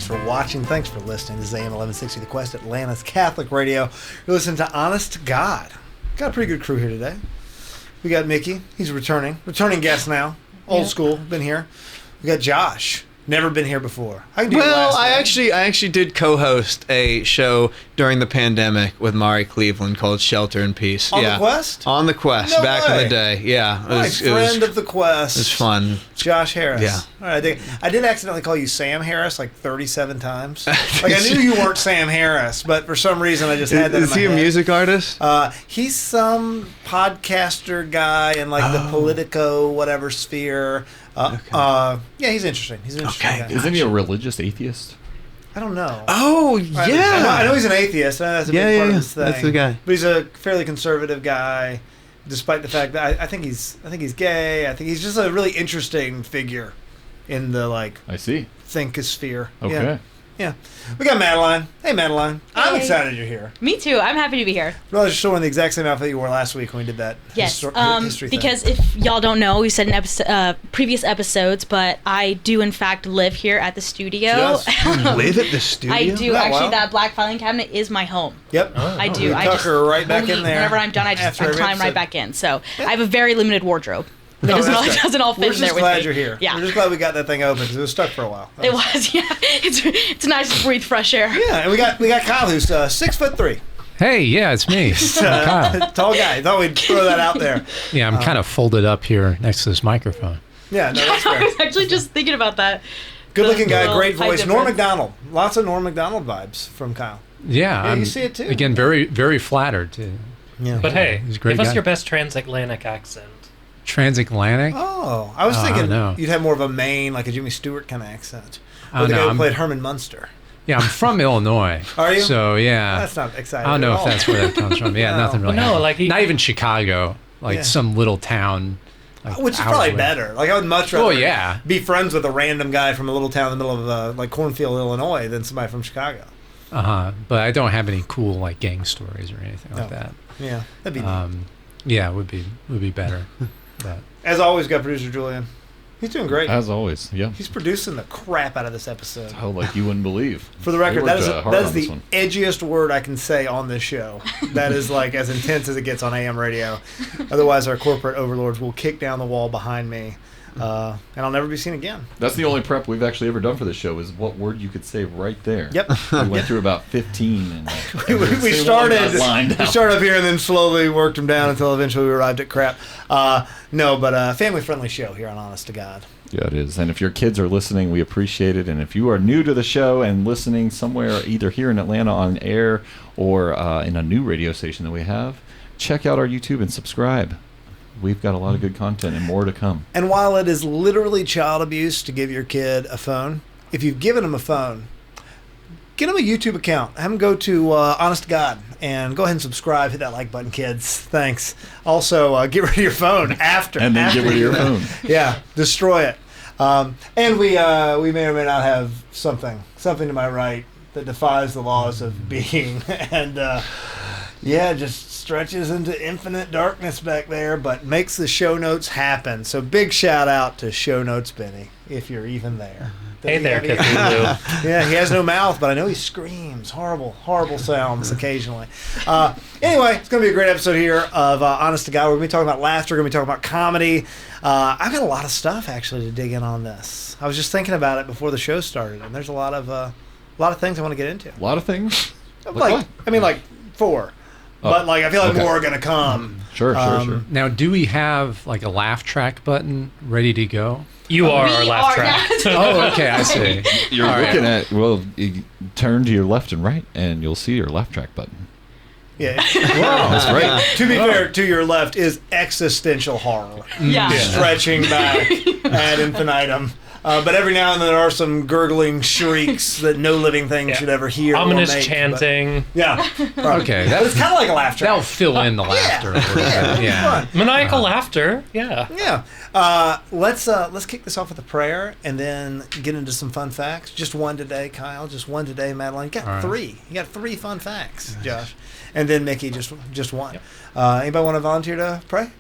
Thanks for watching. Thanks for listening. This is AM 1160 The Quest, Atlanta's Catholic Radio. You're listening to Honest to God. Got a pretty good crew here today. We got Mickey. He's returning guest now. Old school, been here. We got Josh. Never been here before. I actually did co-host a show during the pandemic with Mari Cleveland called Shelter in Peace. On the Quest? On the Quest, no back way. in the day. Yeah. Friend of the Quest. It was fun. Josh Harris. Yeah. All right, I did accidentally call you Sam Harris like 37 times. Like I knew you weren't Sam Harris, but for some reason I just had that in my head. Is he a music artist? He's some podcaster guy in like the Politico whatever sphere. Yeah, he's interesting. He's an interesting guy. Isn't he a religious atheist? I don't know. Oh, yeah. I know he's an atheist. That's a big part of his thing. That's the guy. But he's a fairly conservative guy, despite the fact that I think he's gay. I think he's just a really interesting figure in the I see. thinkosphere. Okay. Yeah. We got Madeline. Hey, Madeline. I'm Hey. excited you're here. Me too. I'm happy to be here. Well, I was showing the exact same outfit you wore last week when we did that Yes. history thing. Because if y'all don't know, we said in previous episodes, but I do in fact live here at the studio. She Live at the studio? I do Oh, actually. wow. That black filing cabinet is my home. Yep. I do. We I tuck just her right back in there. Whenever I'm done, I just after every climb right episode. back in. So I have a very limited wardrobe. It No, doesn't, that's all, good. doesn't all fit We're in just there with glad me. you're here. Yeah. We're just glad we got that thing open because it was stuck for a while. It was, yeah. It's nice to breathe fresh air. Yeah, and we got Kyle who's 6'3". Hey, yeah, it's me. I'm Kyle. Tall guy. Thought we'd throw that out there. Yeah, I'm kind of folded up here next to this microphone. Yeah, no, that's I fair. was actually just thinking about that. Good-looking guy, Little great height voice. Norm difference. Macdonald. Lots of Norm Macdonald vibes from Kyle. Yeah, you see it too. Again, very, very flattered too. Yeah. But hey, He's a great give us guy. your best transatlantic accent. Transatlantic. Oh, I was I thinking don't know. you'd have more of a Maine, like a Jimmy Stewart kind of accent. I Or the don't guy know, who I'm- played Herman Munster. Yeah, I'm from Illinois. Are you? So yeah, That's not exciting. I don't know at if all. that's where that comes from. Yeah, No. nothing really. Well, no, happened. like he- not even Chicago, like Yeah. some little town. Like Which is hours probably away. better. Like I would much rather Well, yeah. be friends with a random guy from a little town in the middle of like Cornfield, Illinois, than somebody from Chicago. But I don't have any cool like gang stories or anything like No. that. Yeah, that'd be neat. Yeah, it would be better. But As always, got producer Julian. He's doing great. As always, yeah. He's producing the crap out of this episode. Oh, like you wouldn't believe. For the record, They that is worked, hard that is on the this one. edgiest word I can say on this show. That is like as intense as it gets on AM radio. Otherwise, our corporate overlords will kick down the wall behind me, and I'll never be seen again. That's the only prep we've actually ever done for this show is what word you could say right there. Yep. We went through about 15 and we started up here and then slowly worked them down until eventually we arrived at crap. No, but a family-friendly show here on Honest to God. Yeah, it is. And if your kids are listening, we appreciate it. And if you are new to the show and listening somewhere, either here in Atlanta on air or in a new radio station that we have, check out our YouTube and subscribe. We've got a lot of good content and more to come. And while it is literally child abuse to give your kid a phone, if you've given them a phone, get them a YouTube account. Have them go to Honest to God and go ahead and subscribe. Hit that like button, kids. Thanks. Also, get rid of your phone after. And then after get rid of you your do that. phone. Yeah, destroy it. And we may or may not have something to my right that defies the laws of being. And just stretches into infinite darkness back there, but makes the show notes happen. So big shout out to Show Notes Benny, if you're even there. Hey there, Does he have any- Yeah, he has no mouth, but I know he screams horrible sounds occasionally. Anyway, it's going to be a great episode here of Honest to God. We're going to be talking about laughter. We're going to be talking about comedy. I've got a lot of stuff, actually, to dig in on this. I was just thinking about it before the show started, and there's a lot of things I want to get into. A lot of things. Like 4. Oh, But I feel like okay. more are going to come. Sure. now, do we have like a laugh track button ready to go? You are our We laugh are track. now. Oh, okay, I see. You're All right. looking at, you turn to your left and right, and you'll see your laugh track button. Yeah. Wow, That's right. To be fair, to your left is existential horror. Yeah. Stretching back ad infinitum. But every now and then there are some gurgling shrieks that no living thing should ever hear. or Ominous make, chanting. But, yeah. Right. Okay, But it's kind of like a laugh track. that'll fill in the laughter. A little bit. Yeah. Fun. Maniacal laughter. Yeah. Yeah. Let's kick this off with a prayer and then get into some fun facts. Just one today, Kyle. Just one today, Madeline. You got All right. 3. You got 3 fun facts, Josh. And then Mickey, just one. Anybody want to volunteer to pray?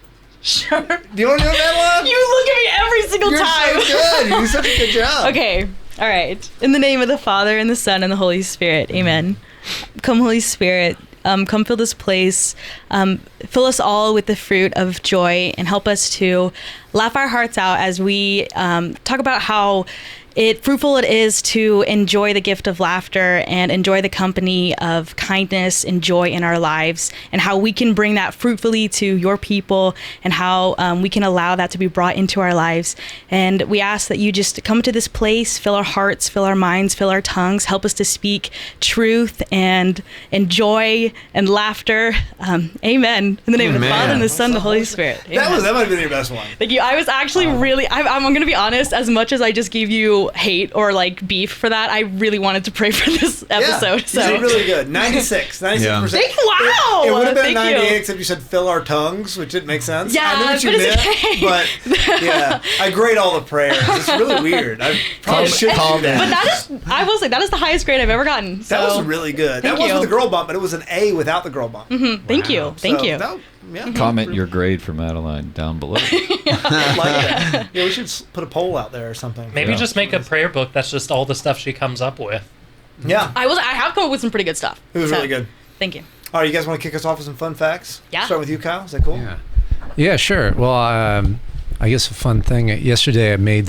Sure. Do you want to do it, Madeline? You look at me every single You're time. so good. You do such a good job. Okay. All right. In the name of the Father, and the Son, and the Holy Spirit. Amen. Come, Holy Spirit. Come fill this place. Fill us all with the fruit of joy and help us to laugh our hearts out as we talk about how fruitful it is to enjoy the gift of laughter and enjoy the company of kindness and joy in our lives, and how we can bring that fruitfully to your people, and how we can allow that to be brought into our lives. And we ask that you just come to this place, fill our hearts, fill our minds, fill our tongues, help us to speak truth and joy and laughter. Amen. In the name of the Father, and the Son, and the Holy Spirit. Amen. That might have been your best one. Thank you. I was actually really, I'm going to be honest, as much as I just gave you hate or like beef for that, I really wanted to pray for this episode. You did really good. 96%. Wow. It would have been Thank 98 you. except you said fill our tongues, which didn't make sense. Yeah, I knew what you but meant, it's but yeah, I grade all the prayers. It's really weird. I probably should do But that. I will say, that is the highest grade I've ever gotten. That So, was really good. That thank was you. with the girl bump, but it was an A without the girl bump. Thank you. Thank you. Comment your grade for Madeline down below. I like that. Yeah, we should put a poll out there or something. Maybe Yeah. just make a prayer book that's just all the stuff she comes up with. Yeah, I have come up with some pretty good stuff. it was So, really good. Thank you. All right, you guys want to kick us off with some fun facts? Yeah. Start with you, Kyle. Is that cool? Yeah, sure. Well, I guess a fun thing. Yesterday, I made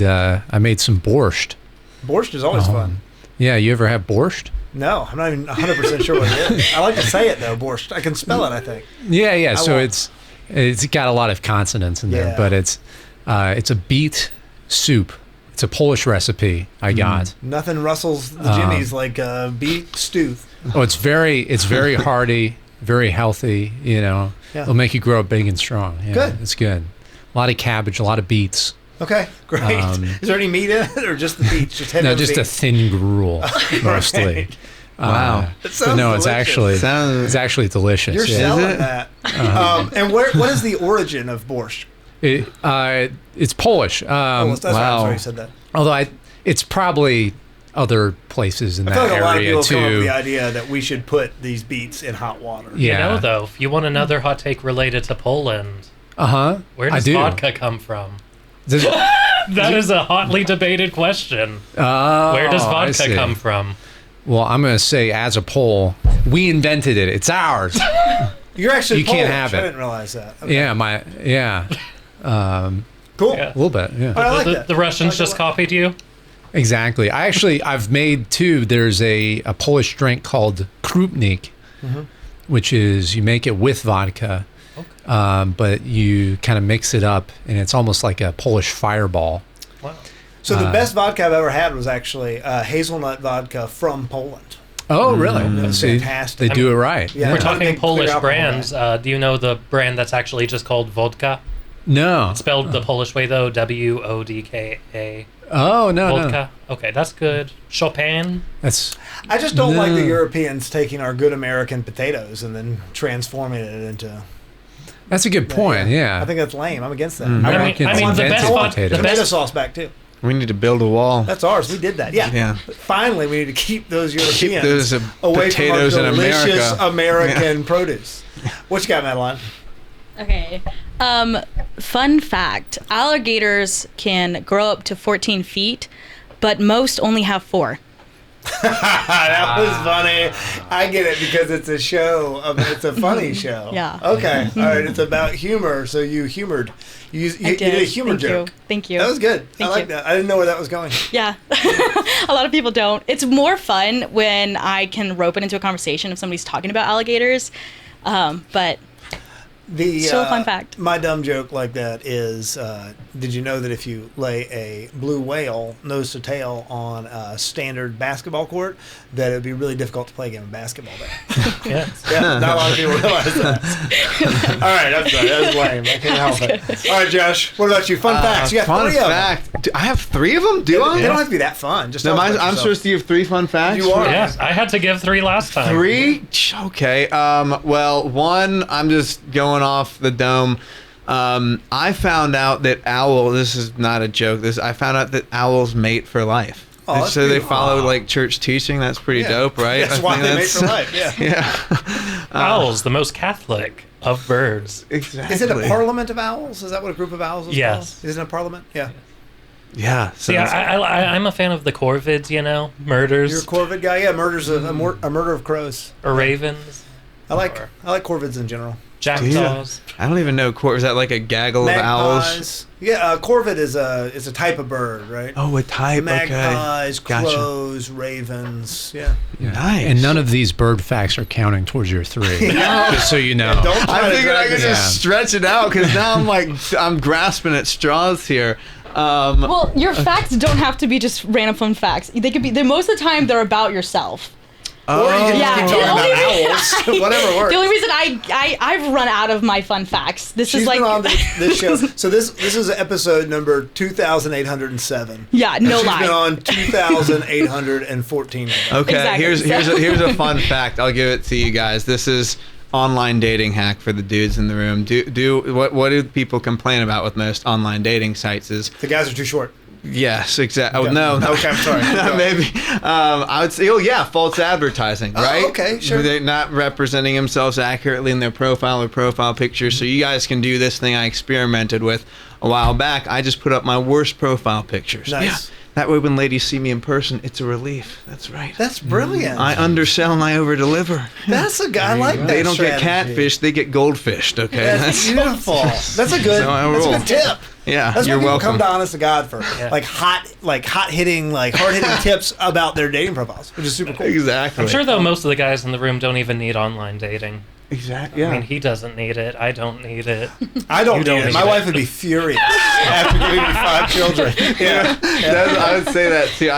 some borscht. Borscht is always fun. Yeah, you ever have borscht? No, I'm not even 100% sure what it is. I like to say it though, borscht. I can spell it, I think. Yeah. So won't. it's got a lot of consonants in there, Yeah. but it's a beet soup. It's a Polish recipe I got. Nothing rustles the jimmies like beet stew. Oh, it's very hearty, very healthy. Yeah. It'll make you grow up big and strong. Yeah, Good. It's good. A lot of cabbage, a lot of beets. Okay, great. Is there any meat in it, or just the beets? Just heavy No, on just a beets? thin gruel, mostly. Right. Wow. It But sounds no, it's delicious. actually delicious. You're yeah. selling it? that. And what is the origin of borscht? It's Polish. That's right. I'm wow. sorry you said that. Although it's probably other places in I that feel like a lot of area people come up with too. the idea that we should put these beets in hot water. Yeah. You know, though, if you want another hot take related to Poland, where I does do. vodka come from? Does- That is a hotly debated question. Oh, Where does I vodka see. come from? Well, I'm going to say, as a Pole, we invented it. It's ours. You're actually You can't Polish. have it. I didn't realize that. Okay. Cool. Yeah. A little bit. Yeah. I like the, that. the Russians I like just that. copied you? Exactly. I've made two. There's a Polish drink called krupnik, which is you make it with vodka, but you kind of mix it up, and it's almost like a Polish fireball. Wow. So the best vodka I've ever had was actually hazelnut vodka from Poland. Oh, really? That's See, fantastic. they do it right. Yeah. We're Not a talking big Polish clear alcohol brands. Do you know the brand that's actually just called vodka? No. Spelled the Polish way, though, Wodka. Oh, no, no. Vodka. Okay, that's good. Chopin. That's I just don't like the No. Europeans taking our good American potatoes and then transforming it into. a good point. Yeah. I think that's lame. I'm against that. Mm. I Americans want, I mean, the invented best vodka. potatoes. The tomato best sauce back too. We need to build a wall. That's ours. We did that. Yeah. Yeah. But finally, we need to keep those Europeans Keep those away potatoes from in our delicious America. American produce. What you got, Madeline? Okay. Fun fact: alligators can grow up to 14 feet, but most only have 4. That was funny. I get it because it's a show. It's a funny show. Yeah. Okay. All right. It's about humor. So you humored. You did a humor Thank joke. You. Thank you. That was good. Thank I like you. that. I didn't know where that was going. Yeah. A lot of people don't. It's more fun when I can rope it into a conversation if somebody's talking about alligators. But still a fun fact. My dumb joke like that is, did you know that if you lay a blue whale nose to tail on a standard basketball court, that it would be really difficult to play a game of basketball there? Yeah. Yeah, not a lot of people realize that. All right, I'm sorry. That was lame. I can't help it. All right, Josh, what about you? Fun facts. You got Fun 3 of them. fact. I have 3 of them? Do They I? don't have to be that fun. Just No, talk about I'm yourself. supposed to give 3 fun facts? You are. Yes, I had to give 3 last time. 3? Okay. Well, one, I'm just going off the dome. I found out that this is not a joke. I found out that owls mate for life. Oh, that's so they beautiful. follow like church teaching. That's pretty Yeah. dope, right? That's I why think they mate that's- for life. Yeah. Yeah. Owls, the most Catholic of birds. Exactly. Is it a parliament of owls? Is that what a group of owls is Yes. called? Is it a parliament? Yeah. Yeah. See, I'm a fan of the Corvids, murders. You're a Corvid guy? Yeah, murder's a murder of crows. Or ravens. I like Corvids in general. Jackdaws. I don't even know. Is that like a gaggle of owls? Magpies. Yeah, corvid is a type of bird, right? Oh, a type. Magpies, Okay. Gotcha. crows, ravens. Yeah. Nice. And none of these bird facts are counting towards your 3. Just so you know. Don't try I to figured I drag could me down. just stretch it out because now I'm grasping at straws here. Well, your facts don't have to be just random fun facts. They could be. Most of the time, they're about yourself. Or you can Yeah, keep the talking only about owls. Whatever works. The only reason I've run out of my fun facts. This She's is like been on this show. So this is episode number 2,807. yeah, no She's lie. been on 2,814. Okay, Exactly. here's a fun fact. I'll give it to you guys. This is online dating hack for the dudes in the room. What do people complain about with most online dating sites is The guys are too short. yes, exactly. Oh, Okay. no. Okay, I'm sorry. No, maybe. I would say, false advertising, right? okay, sure. They're not representing themselves accurately in their profile or profile picture. So you guys can do this thing I experimented with a while back. I just put up my worst profile pictures. Nice. Yeah. That way when ladies see me in person, it's a relief. That's right. That's brilliant. I undersell and I overdeliver. That's a guy. I like that. They don't strategy. get catfish, they get goldfished, okay? That's beautiful. That's a good. So I That's a roll. good tip. Yeah, That's you're why people welcome. come to Honest to God for hard hitting tips about their dating profiles, which is super cool. Exactly. I'm sure, though, most of the guys in the room don't even need online dating. Exactly. I mean, he doesn't need it. I don't need it. I don't You don't need it. need My it. wife would be furious after giving me 5 children. Yeah. I would say that too.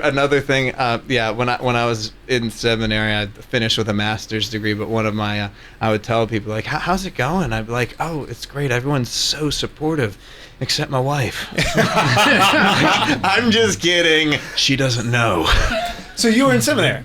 Another thing. When I was in seminary, I finished with a master's degree. But one of my, I would tell people like, "How's it going?" I'd be like, "Oh, it's great. Everyone's so supportive, except my wife." I'm just kidding. She doesn't know. So you were in seminary.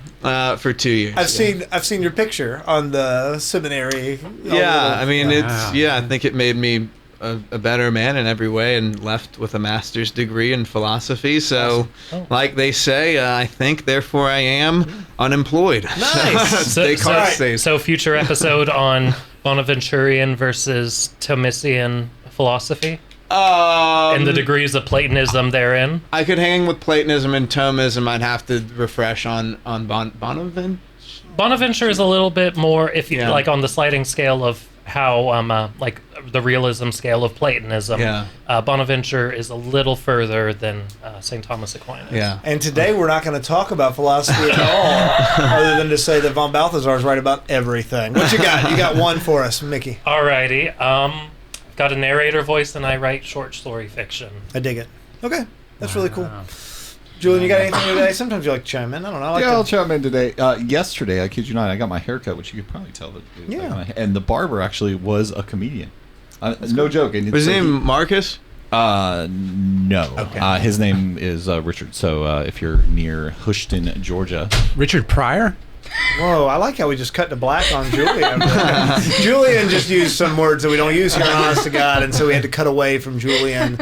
For 2 years. I've seen your picture on the seminary. Yeah, I mean, Wow. I think it made me a better man in every way and left with a master's degree in philosophy. So, like they say, I think, therefore I am unemployed. Nice. They call it safe. So future episode on Bonaventurian versus Thomisian philosophy and the degrees of Platonism therein. I could hang with Platonism and Thomism. I'd have to refresh on Bonaventure. Bonaventure is a little bit more, if you Yeah. like, on the sliding scale of how, like the realism scale of Platonism. Yeah. Bonaventure is a little further than St. Thomas Aquinas. Yeah. And today we're not going to talk about philosophy at all, other than to say that von Balthasar is right about everything. What you got? You got one for us, Mickey. Alrighty. Got a narrator voice and I write short story fiction. I dig it. Okay, that's really cool. Julian, you got anything today? Sometimes you like to chime in. I don't know. I like I'll to... chime in today. Yesterday, I kid you not, I got my haircut, which you could probably tell that. Yeah. And the barber actually was a comedian. No joke. And Was his so name Marcus? no. Okay. His name is Richard. So if you're near Houston, Georgia, Richard Pryor? Whoa, I like how we just cut to black on Julian. Julian just used some words that we don't use here on Honest to God, and so we had to cut away from Julian.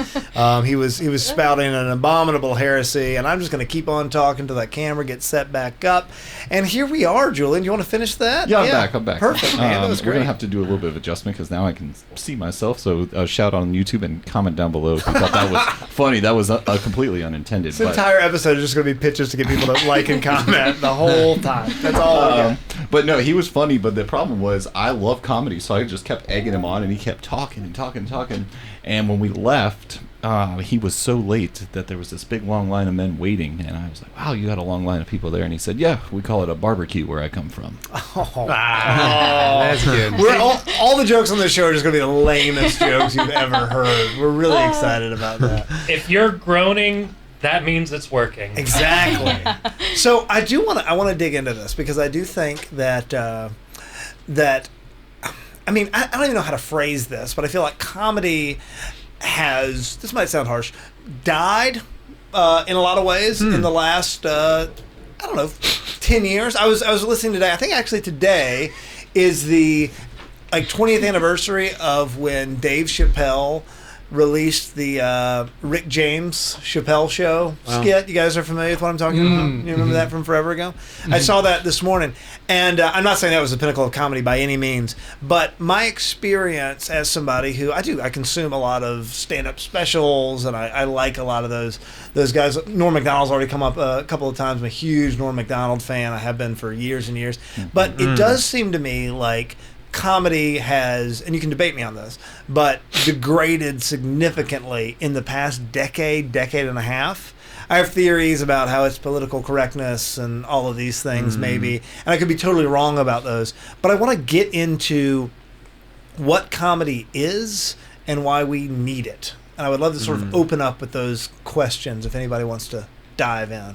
He was spouting an abominable heresy, and I'm just going to keep on talking till that camera gets set back up. And here we are, Julian. Do you want to finish that? Yeah, I'm back. Perfect, man. That was We're great. gonna have to do a little bit of adjustment because now I can see myself. So shout out on YouTube and comment down below if you thought that was funny. That was completely unintended. This but, entire episode is just going to be pictures to get people to like and comment the whole time. That's all I get. but no, he was funny. But the problem was I love comedy, so I just kept egging him on, and he kept talking and talking and talking. And when we left, he was so late that there was this big long line of men waiting, and I was like, "Wow, you got a long line of people there." And he said, "Yeah, we call it a barbecue where I come from." That's good. We're all the jokes on this show are just going to be the lamest jokes you've ever heard. We're really excited about that. If you're groaning, that means it's working. Exactly. So I want to dig into this because I do think that I mean, I don't even know how to phrase this, but I feel like comedy has, this might sound harsh, died in a lot of ways in the last I don't know, 10 years. I was listening today. I think actually today is the 20th anniversary of when Dave Chappelle released the Rick James Chappelle Show skit. You guys are familiar with what I'm talking about? You remember that from forever ago? I saw that this morning. And I'm not saying that was the pinnacle of comedy by any means, but my experience as somebody who I consume a lot of stand-up specials, and I like a lot of those guys. Norm Macdonald's already come up a couple of times. I'm a huge Norm Macdonald fan. I have been for years and years. But it does seem to me like comedy has, and you can debate me on this, but degraded significantly in the past decade and a half. I have theories about how it's political correctness and all of these things, maybe, and I could be totally wrong about those. But I want to get into what comedy is and why we need it. And I would love to sort of open up with those questions if anybody wants to dive in.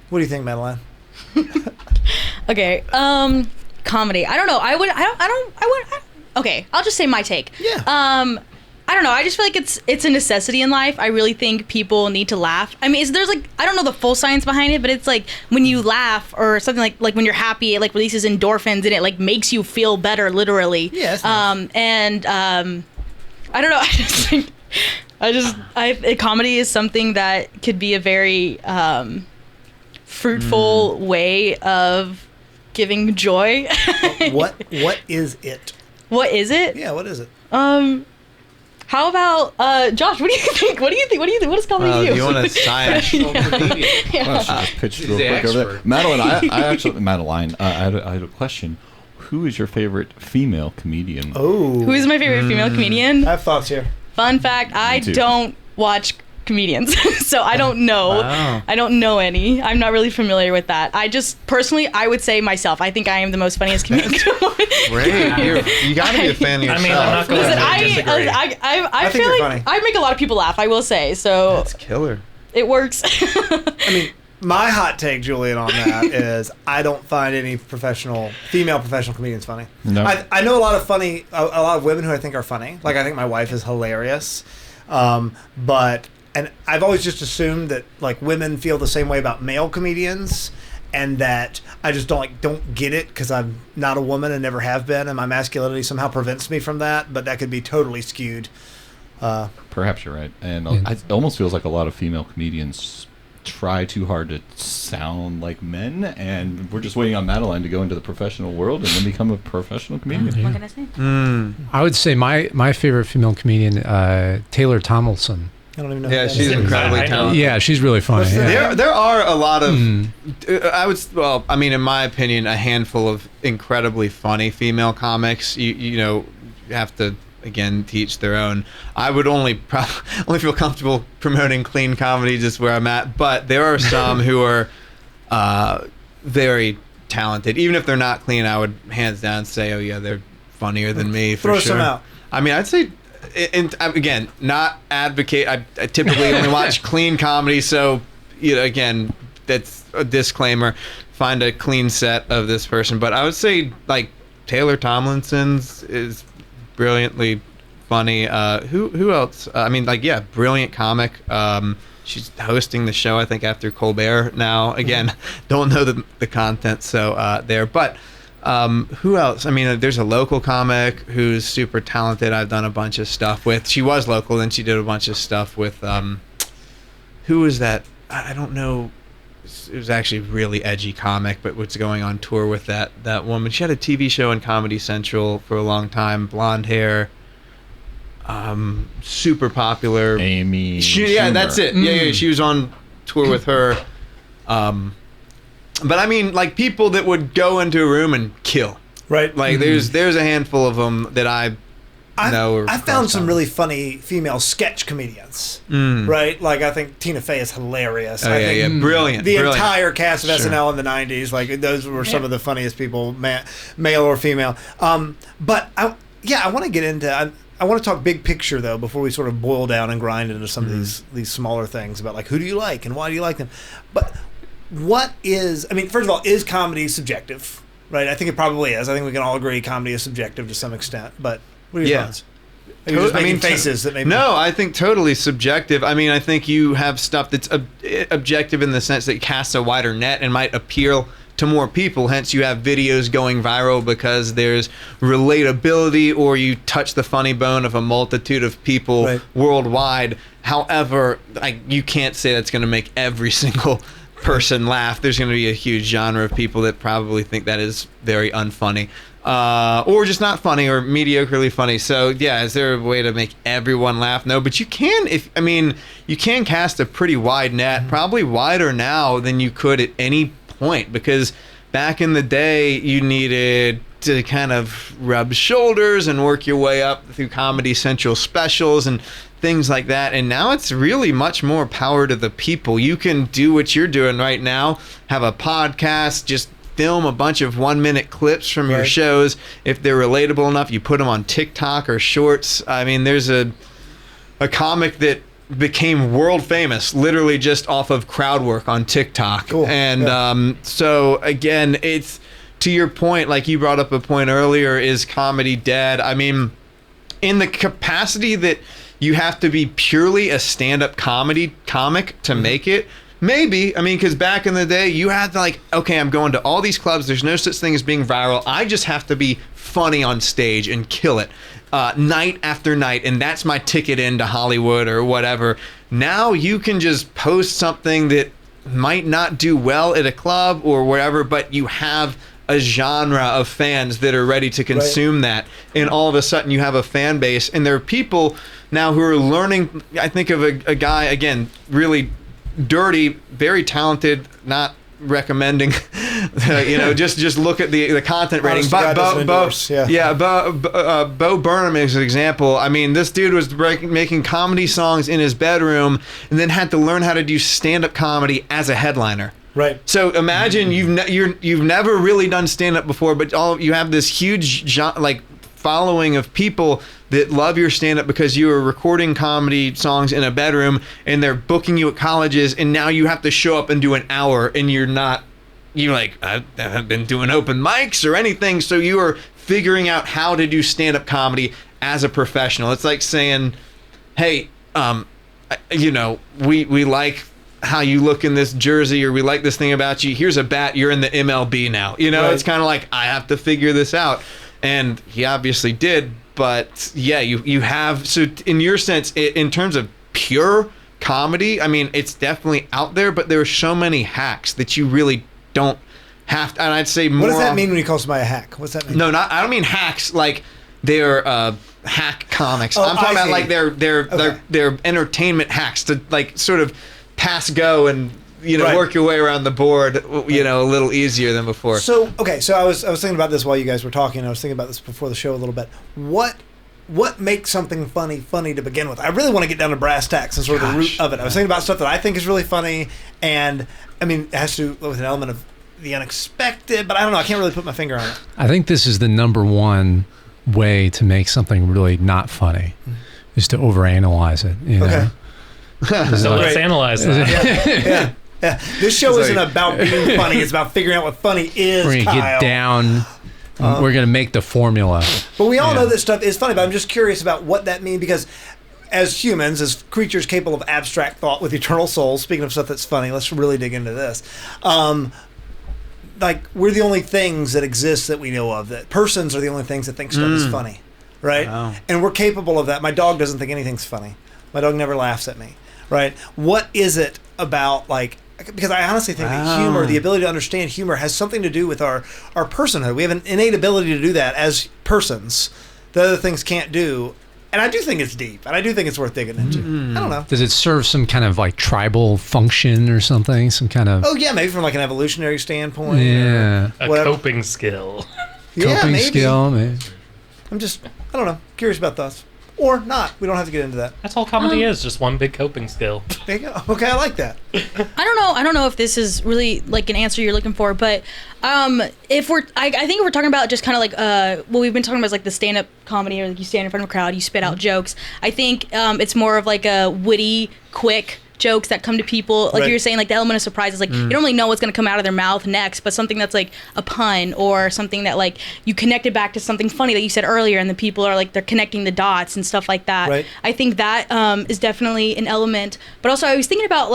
What do you think, Madeline? Okay. Comedy. I don't know. Okay, I'll just say my take. Yeah. I don't know. I just feel like it's a necessity in life. I really think people need to laugh. I mean, there's like, I don't know the full science behind it, but it's like when you laugh or something like when you're happy, it like releases endorphins and it like makes you feel better, literally. Yes. I don't know. I just think comedy is something that could be a very fruitful way of giving joy. What is it? What is it? Yeah, what is it? How about Josh? What do you think? What does comedy do? You want to science? Well, she just pitched real quick over there. Madeline, I had a question. Who is your favorite female comedian? Oh. Who is my favorite female comedian? I have thoughts here. Fun fact, I don't watch comedians, so I don't know. Wow. I don't know any. I'm not really familiar with that. I just personally, I would say myself. I think I am the most funniest comedian. Great. You got to be a fan of yourself. I mean, I'm not going Listen, to disagree. I think feel you're like funny. I make a lot of people laugh. I will say so. That's killer. It works. I mean, my hot take, Julian, on that is I don't find any female professional comedians funny. No. I know a lot of women who I think are funny. Like, I think my wife is hilarious. And I've always just assumed that like women feel the same way about male comedians, and that I just don't get it because I'm not a woman and never have been, and my masculinity somehow prevents me from that. But that could be totally skewed. Perhaps you're right. And it almost feels like a lot of female comedians try too hard to sound like men, and we're just waiting on Madeline to go into the professional world and then become a professional comedian. What can I say? I would say my favorite female comedian, Taylor Tomlinson. I don't even know. Yeah, who that she's is. incredibly talented. Yeah, she's really funny. Yeah. There are a lot of, in my opinion, a handful of incredibly funny female comics. You have to, again, teach their own. I would only feel comfortable promoting clean comedy just where I'm at, but there are some who are very talented. Even if they're not clean, I would hands down say, oh yeah, they're funnier than me for Throw sure. some out. I mean, I'd say, again, not advocate. I typically only watch clean comedy, so again, that's a disclaimer. Find a clean set of this person, but I would say like Taylor Tomlinson's is brilliantly funny. Who else? Brilliant comic. She's hosting the show, I think, after Colbert now. Again, don't know the content, so there, but. Who else? I mean, there's a local comic who's super talented. I've done a bunch of stuff with. She was local, then she did a bunch of stuff with. Who was that? I don't know. It was actually a really edgy comic, but what's going on tour with that woman? She had a TV show on Comedy Central for a long time. Blonde hair. Super popular. Amy. Yeah, that's it. Yeah, she was on tour with her. But I mean, like people that would go into a room and kill. Right. Like there's a handful of them that I know. I found some really funny female sketch comedians. Right. Like I think Tina Fey is hilarious. Oh, I think brilliant. The brilliant. entire cast of SNL in the '90s, like those were some of the funniest people, male or female. But I want to get into. I want to talk big picture though before we sort of boil down and grind into some of these smaller things about like who do you like and why do you like them, but. First of all, is comedy subjective? Right? I think it probably is. I think we can all agree comedy is subjective to some extent. But what are your thoughts? Are you just making faces that maybe... No, I think totally subjective. I mean, I think you have stuff that's objective in the sense that it casts a wider net and might appeal to more people. Hence, you have videos going viral because there's relatability, or you touch the funny bone of a multitude of people worldwide. However, you can't say that's going to make every single person laugh. There's going to be a huge genre of people that probably think that is very unfunny. Or just not funny, or mediocrely funny. So yeah, is there a way to make everyone laugh? No, but you can. You can cast a pretty wide net, probably wider now than you could at any point, because back in the day you needed to kind of rub shoulders and work your way up through Comedy Central specials and things like that. And now it's really much more power to the people. You can do what you're doing right now, have a podcast, just film a bunch of 1-minute clips from your shows. If they're relatable enough, you put them on TikTok or Shorts. I mean, there's a comic that became world famous literally just off of crowd work on TikTok. Cool. And so again, it's to your point, like you brought up a point earlier, is comedy dead? I mean, in the capacity that you have to be purely a stand-up comic to make it, maybe. I mean, because back in the day, you had to okay, I'm going to all these clubs. There's no such thing as being viral. I just have to be funny on stage and kill it night after night, and that's my ticket into Hollywood or whatever. Now you can just post something that might not do well at a club or wherever, but you have a genre of fans that are ready to consume that, and all of a sudden you have a fan base. And there are people now who are learning. I think of a guy, again, really dirty, very talented, not recommending, just look at the content rating. Bo Burnham is an example. I mean, this dude was making comedy songs in his bedroom, and then had to learn how to do stand-up comedy as a headliner. Right. So imagine you've never really done stand-up before, but you have this huge following of people that love your stand-up because you were recording comedy songs in a bedroom, and they're booking you at colleges, and now you have to show up and do an hour, and I haven't been doing open mics or anything, so you are figuring out how to do stand-up comedy as a professional. It's like saying, hey, we like how you look in this jersey, or we like this thing about you. Here's a bat. You're in the MLB now. It's kind of like, I have to figure this out. And he obviously did. But yeah, you have, so in your sense, in terms of pure comedy, I mean, it's definitely out there, but there are so many hacks that you really don't have to, and I'd say more. What does that mean when you call somebody a hack? What's that mean? No, I don't mean hacks like they're hack comics. I'm talking about like they're entertainment hacks to sort of pass go and work your way around the board a little easier than before. So I was thinking about this while you guys were talking. I was thinking about this before the show a little bit. What makes something funny to begin with? I really want to get down to brass tacks and sort of the root of it. I was thinking about stuff that I think is really funny, and I mean, it has to do with an element of the unexpected, but I don't know. I can't really put my finger on it. I think this is the number one way to make something really not funny, is to overanalyze it. Okay. So let's analyze that. Yeah. This show isn't about being funny. It's about figuring out what funny is. We're going to get down. We're going to make the formula. But we all know that stuff is funny, but I'm just curious about what that means, because as humans, as creatures capable of abstract thought with eternal souls, speaking of stuff that's funny, let's really dig into this. We're the only things that exist that we know of. That persons are the only things that think stuff is funny, right? Wow. And we're capable of that. My dog doesn't think anything's funny. My dog never laughs at me, right? What is it about, because I honestly think that humor, the ability to understand humor, has something to do with our personhood. We have an innate ability to do that as persons that other things can't do. And I do think it's deep, and I do think it's worth digging into. I don't know. Does it serve some kind of tribal function or something? Some kind of... Oh, yeah, maybe from an evolutionary standpoint. Yeah. A coping skill. Coping skill, maybe. I'm just, I don't know, curious about thoughts. Or not. We don't have to get into that. That's all comedy is, just one big coping skill. There you go. Okay, I like that. I don't know if this is really an answer you're looking for, but I think if we're talking about just kind of what we've been talking about is the stand-up comedy, or you stand in front of a crowd, you spit out jokes. I think it's more of a witty, quick jokes that come to people, you were saying, the element of surprise is you don't really know what's going to come out of their mouth next, but something that's a pun, or something that you connected back to something funny that you said earlier, and the people are they're connecting the dots and stuff like that. Right. I think that is definitely an element. But also I was thinking about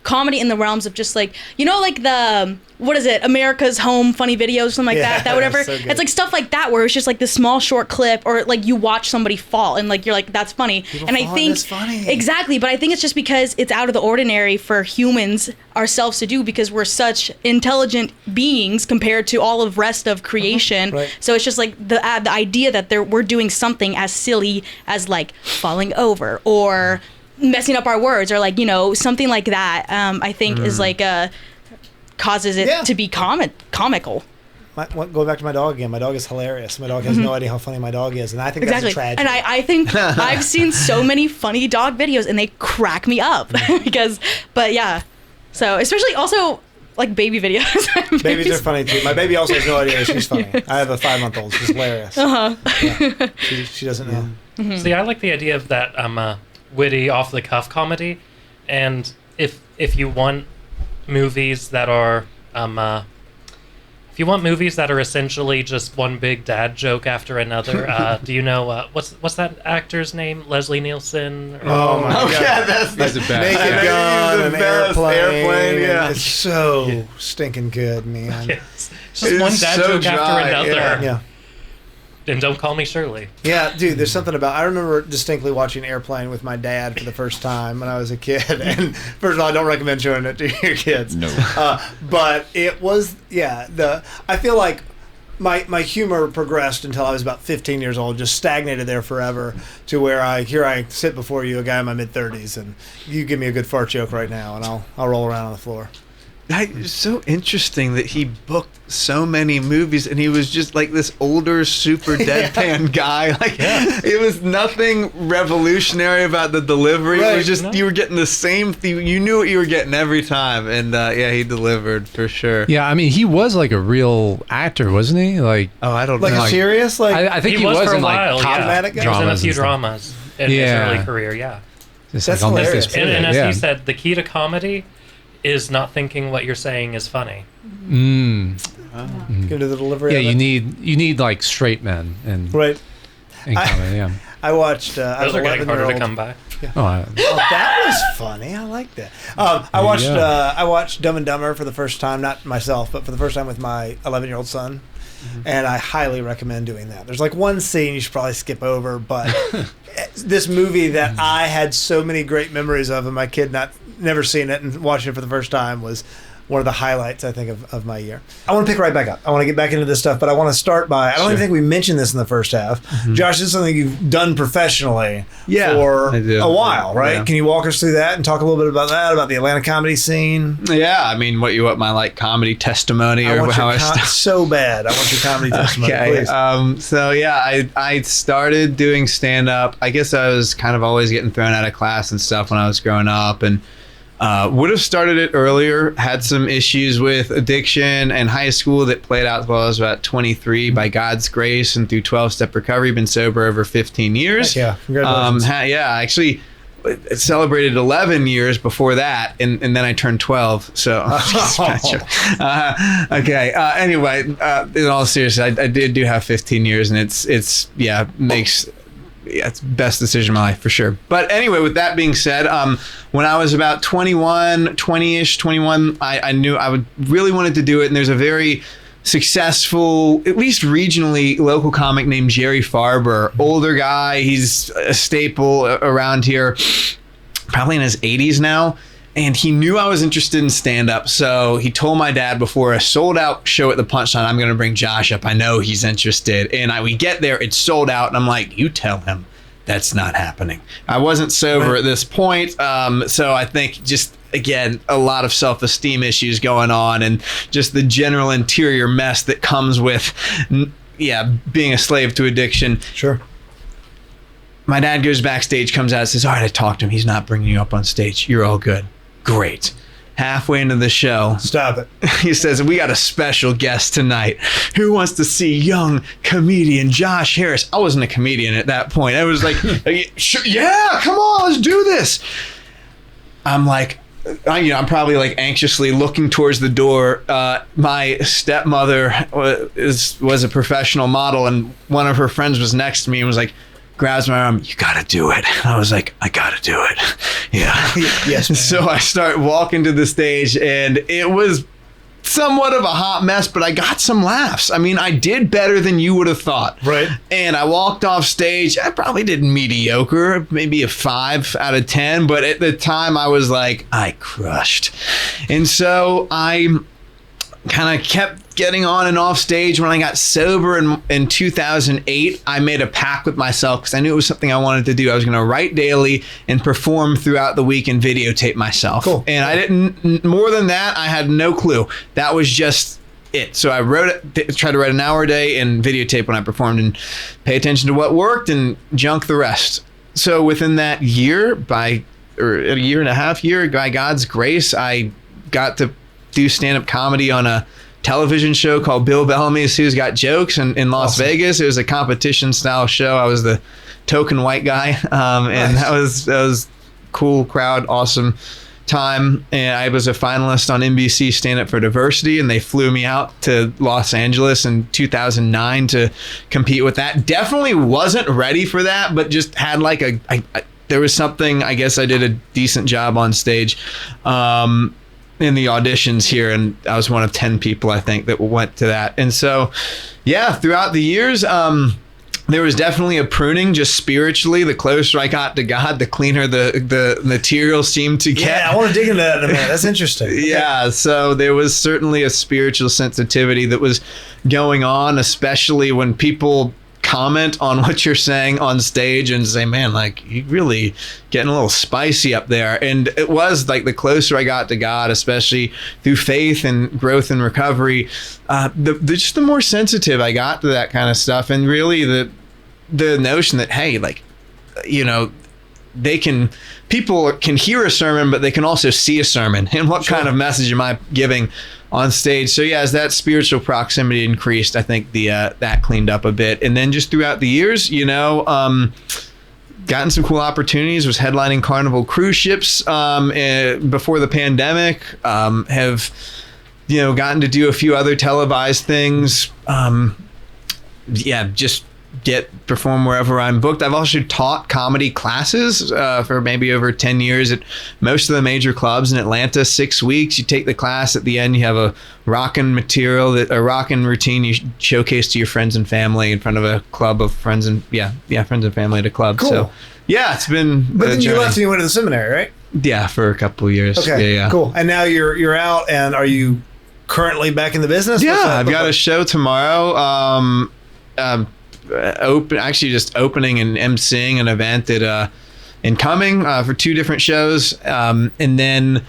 comedy in the realms of just like, like the, what is it, America's Home funny videos, something like that whatever. So it's like stuff like that where it's just like this small short clip, or like you watch somebody fall and like you're like, that's funny. And I think that's funny. exactly, but I think it's just because it's out of the ordinary for humans ourselves to do, because we're such intelligent beings compared to all of rest of creation. Right. So it's just like the idea that we're doing something as silly as like falling over or messing up our words, or like, something like that, I think is like causes it to be comical. Go back to my dog again. My dog is hilarious. My dog has no idea how funny my dog is, and I think that's a tragedy. And I think I've seen so many funny dog videos, and they crack me up but yeah. So especially also like baby videos. Babies are funny too. My baby also has no idea she's funny. I have a 5-month-old. She's hilarious. Yeah. She doesn't know. Mm-hmm. See, I like the idea of that witty, off the cuff comedy, and if you want movies that are essentially just one big dad joke after another, do you know what's that actor's name? Leslie Nielsen? Oh my God! Yeah, that's a bad. Naked Gun, the an best airplane. yeah. It's so stinking good, man. Yes. It's just one dad so joke dry, after another. Yeah. And don't call me Shirley. Yeah, dude, there's something about... I remember distinctly watching Airplane with my dad for the first time when I was a kid. And first of all, I don't recommend showing it to your kids. No. But it was... Yeah, I feel like my humor progressed until I was about 15 years old, just stagnated there forever, to where I sit before you, a guy in my mid-30s, and you give me a good fart joke right now, and I'll roll around on the floor. It's so interesting that he booked so many movies, and he was just like this older, super deadpan guy. Like, it was nothing revolutionary about the delivery. It was just you were getting the same thing. You knew what you were getting every time, and he delivered for sure. Yeah, I mean, he was like a real actor, wasn't he? Like, I don't Like know. a serious? Like, I think he was was for a in while, like Dramatic? He was in a dramas few and stuff. dramas in his early career, Just That's like, I'll miss hilarious. this And period, as yeah. he said, the key to comedy is not thinking what you're saying is funny. Give to the delivery. Yeah, of you it. need like straight men and Right. in comedy. Yeah. I watched. I was Those are getting harder to 11-year-old. come by. Oh, Oh, that was funny. I like that. I watched. I watched Dumb and Dumber for the first time, not myself, but for the first time with my 11-year-old son, and I highly recommend doing that. There's like one scene you should probably skip over, but this movie that I had so many great memories of, and my kid never seen it and watching it for the first time was one of the highlights, I think, of my year. I want to pick right back up. I want to get back into this stuff, but I want to start by, I don't even think we mentioned this in the first half. Josh, this is something you've done professionally for I do. a while, right? Yeah. Can you walk us through that and talk a little bit about that, about the Atlanta comedy scene? Yeah, I mean, what you want, my like comedy testimony I or want how your I started? so bad. I want your comedy testimony, Okay. please. So yeah, I started doing stand up. I guess I was kind of always getting thrown out of class and stuff when I was growing up, and would have started it earlier. Had some issues with addiction in high school that played out while I was about 23. By God's grace and through 12-step recovery, been sober over 15 years. Yeah, congratulations. I actually celebrated 11 years before that, and then I turned 12. So, anyway, in all seriousness, I did have 15 years, and it's it's the best decision of my life for sure. But anyway, with that being said, when I was about 21, I knew I would really wanted to do it, and there's a very successful, at least regionally, local comic named Jerry Farber. Older guy, he's a staple around here, probably in his 80s now. And he knew I was interested in stand-up, so he told my dad before a sold-out show at the Punchline, I'm going to bring Josh up. I know he's interested. And we get there, it's sold out, and I'm like, you tell him that's not happening. I wasn't sober at this point, so I think just, again, a lot of self-esteem issues going on, and just the general interior mess that comes with, being a slave to addiction. Sure. My dad goes backstage, comes out and says, all right, I talked to him. He's not bringing you up on stage. You're all good. Great. Halfway into the show, Stop it. he says, we got a special guest tonight. Who wants to see young comedian Josh Harris? I wasn't a comedian at that point. I was like, sure, yeah, come on, let's do this. I'm like, I'm probably like anxiously looking towards the door. My stepmother was a professional model, and one of her friends was next to me and was like, grabs my arm. You got to do it. And I was like, I got to do it. Yeah. Yes, man. So I start walking to the stage, and it was somewhat of a hot mess, but I got some laughs. I mean, I did better than you would have thought. Right. And I walked off stage. I probably did mediocre, maybe a 5 out of 10. But at the time, I was like, I crushed. And so I kind of kept getting on and off stage. When I got sober in 2008, I made a pact with myself because I knew it was something I wanted to do. I was going to write daily and perform throughout the week and videotape myself. Cool. And I didn't, more than that, I had no clue. That was just it. So I tried to write an hour a day and videotape when I performed and pay attention to what worked and junk the rest. So within that year, or a year and a half, by God's grace, I got to do stand-up comedy on a television show called Bill Bellamy's Who's Got Jokes in Las Vegas. It was a competition style show. I was the token white guy. And that was cool crowd, awesome time. And I was a finalist on NBC Stand Up for Diversity, and they flew me out to Los Angeles in 2009 to compete with that. Definitely wasn't ready for that, but just had like there was something, I guess I did a decent job on stage. In the auditions here, and I was one of 10 people, I think, that went to that. And so, yeah, throughout the years, there was definitely a pruning just spiritually. The closer I got to God, the cleaner the material seemed to get. Yeah, I want to dig into that in a minute. That's interesting. Yeah, so there was certainly a spiritual sensitivity that was going on, especially when people comment on what you're saying on stage and say, man, like, you really getting a little spicy up there. And it was like the closer I got to God, especially through faith and growth and recovery, just the more sensitive I got to that kind of stuff. And really the notion that, hey, like, you know, people can hear a sermon, but they can also see a sermon. And what kind of message am I giving on stage? So yeah, as that spiritual proximity increased, I think that cleaned up a bit. And then just throughout the years, you know, gotten some cool opportunities. Was headlining Carnival cruise ships before the pandemic. Have, you know, gotten to do a few other televised things. Just perform wherever I'm booked. I've also taught comedy classes for maybe over 10 years at most of the major clubs in Atlanta. 6 weeks. You take the class. At the end, you have a rockin' routine you showcase to your friends and family in front of a club of friends and friends and family at a club. Cool. So yeah, it's been. But then you left and you went to the seminary, right? Yeah, for a couple of years. Okay, yeah. Cool. And now you're out, and are you currently back in the business? Yeah, I've got a show tomorrow. Just opening and emceeing an event at Incoming for 2 different shows, and then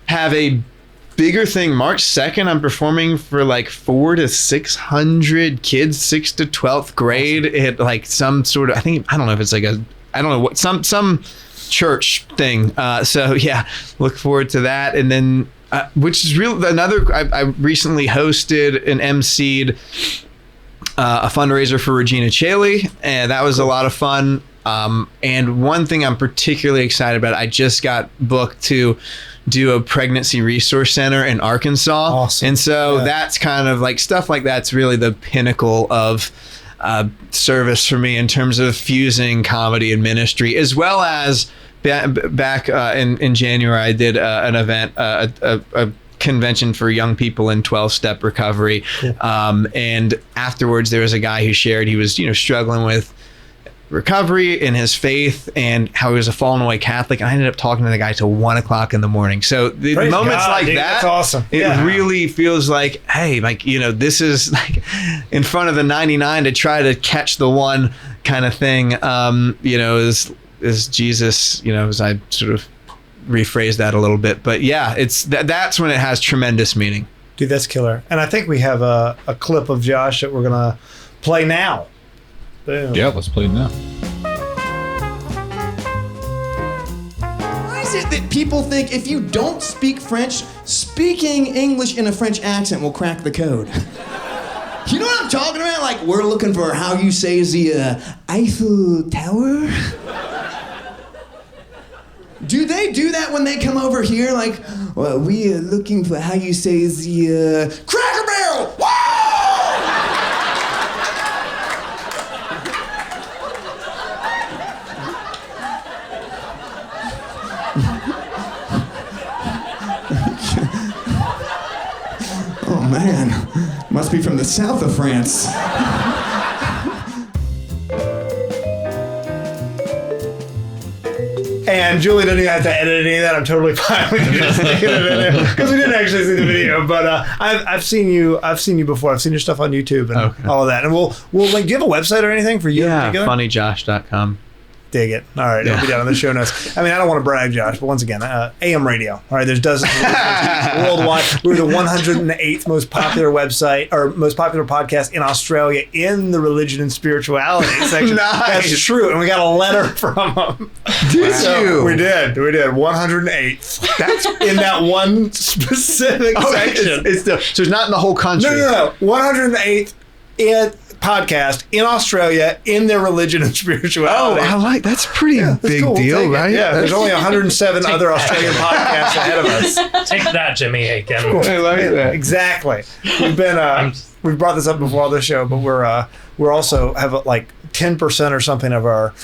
have a bigger thing March 2nd. I'm performing for like 400 to 600 kids, 6th to 12th grade at like some sort of, I don't know if it's like some church thing. So yeah, look forward to that. And then which is I recently hosted and emceed a fundraiser for Regina Chaley, and that was a lot of fun. And one thing I'm particularly excited about, I just got booked to do a pregnancy resource center in Arkansas. Awesome. And so that's kind of like stuff like that's really the pinnacle of service for me in terms of fusing comedy and ministry, as well as back in January, I did an event, a convention for young people in 12-step recovery. And afterwards there was a guy who shared he was, you know, struggling with recovery in his faith and how he was a fallen away Catholic. And I ended up talking to the guy till 1:00 in the morning. So the Praise moments God, like dude, that, that's awesome. It really feels like, hey, like, you know, this is like in front of the 99 to try to catch the one kind of thing. You know, is Jesus, you know, as I sort of rephrase that a little bit, but yeah, it's that's when it has tremendous meaning. Dude, that's killer. And I think we have a clip of Josh that we're gonna play now. Boom. Yeah, let's play it now. Why is it that people think if you don't speak French, speaking English in a French accent will crack the code? You know what I'm talking about? Like, we're looking for how you say the Eiffel Tower. Do they do that when they come over here? Like, well, we are looking for how you say the Cracker Barrel. Whoa! man, must be from the south of France. And Julie doesn't even have to edit any of that. I'm totally fine with you just sticking it in there because we didn't actually see the video. But I've seen you before. I've seen your stuff on YouTube and all of that. And we'll like, do you have a website or anything for you? Yeah, funnyjosh.com. Dig it. All right, it'll be down in the show notes. I mean, I don't want to brag, Josh, but once again, AM radio. All right, there's dozens of listeners worldwide. We're the 108th most popular website or most popular podcast in Australia in the religion and spirituality section. Nice. That's true, and we got a letter from them. Did you? We did. 108th. That's in that one specific section. So it's not in the whole country. No. 108th podcast in Australia in their religion and spirituality. That's pretty big cool. deal, We'll right? Yeah, there's only 107 other Australian podcasts ahead of us. Take that, Jimmy Aiken. I like that. Exactly. We've been we've brought this up before on the show, but we're also have like 10% or something of our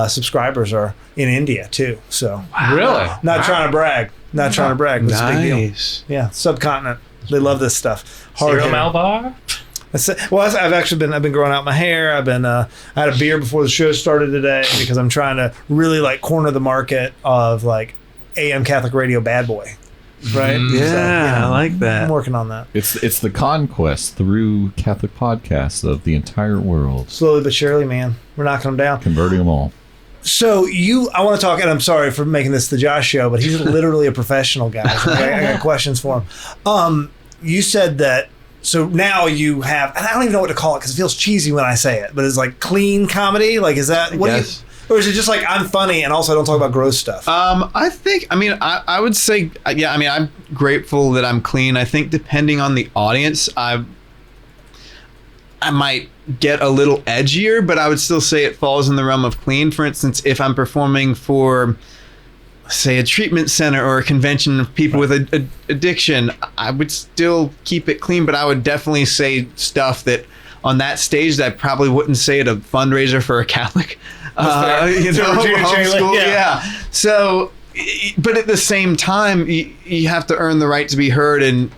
subscribers are in India too. So Really? not trying to brag. Not trying to brag. But it's a big deal. Nice. Yeah, subcontinent. They love this stuff. Serial Hard-hitting. Malbar? Well, I've been growing out my hair. I had a beer before the show started today because I'm trying to really like corner the market of like AM Catholic radio bad boy, right? Yeah, I like I'm that. working on that It's the conquest through Catholic podcasts of the entire world, slowly but surely, man. We're knocking them down. converting them all. So I want to talk, and I'm sorry for making this the Josh show, but he's literally a professional guy. Okay? I got questions for him. You said that. So now you have, and I don't even know what to call it because it feels cheesy when I say it, but it's like clean comedy. Like, is that what? Yes. Or is it just like I'm funny and also I don't talk about gross stuff? I would say, I'm grateful that I'm clean. I think depending on the audience, I might get a little edgier, but I would still say it falls in the realm of clean. For instance, if I'm performing for, say, a treatment center or a convention of people with addiction, I would still keep it clean, but I would definitely say stuff that on that stage that I probably wouldn't say at a fundraiser for a Catholic, homeschool. Yeah. So, but at the same time, you have to earn the right to be heard and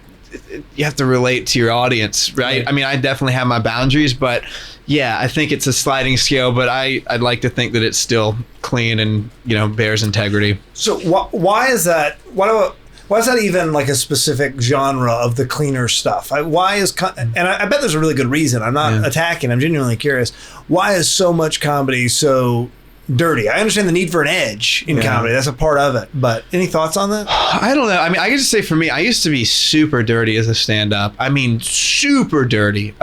you have to relate to your audience, right? I mean, I definitely have my boundaries, but yeah, I think it's a sliding scale, but I'd like to think that it's still clean and, bears integrity. So why is that? Why is that even like a specific genre of the cleaner stuff? And I bet there's a really good reason. I'm not attacking. I'm genuinely curious. Why is so much comedy so dirty? I understand the need for an edge in comedy. That's a part of it. But any thoughts on that? I don't know. I mean, I can just say for me, I used to be super dirty as a stand-up. I mean, super dirty.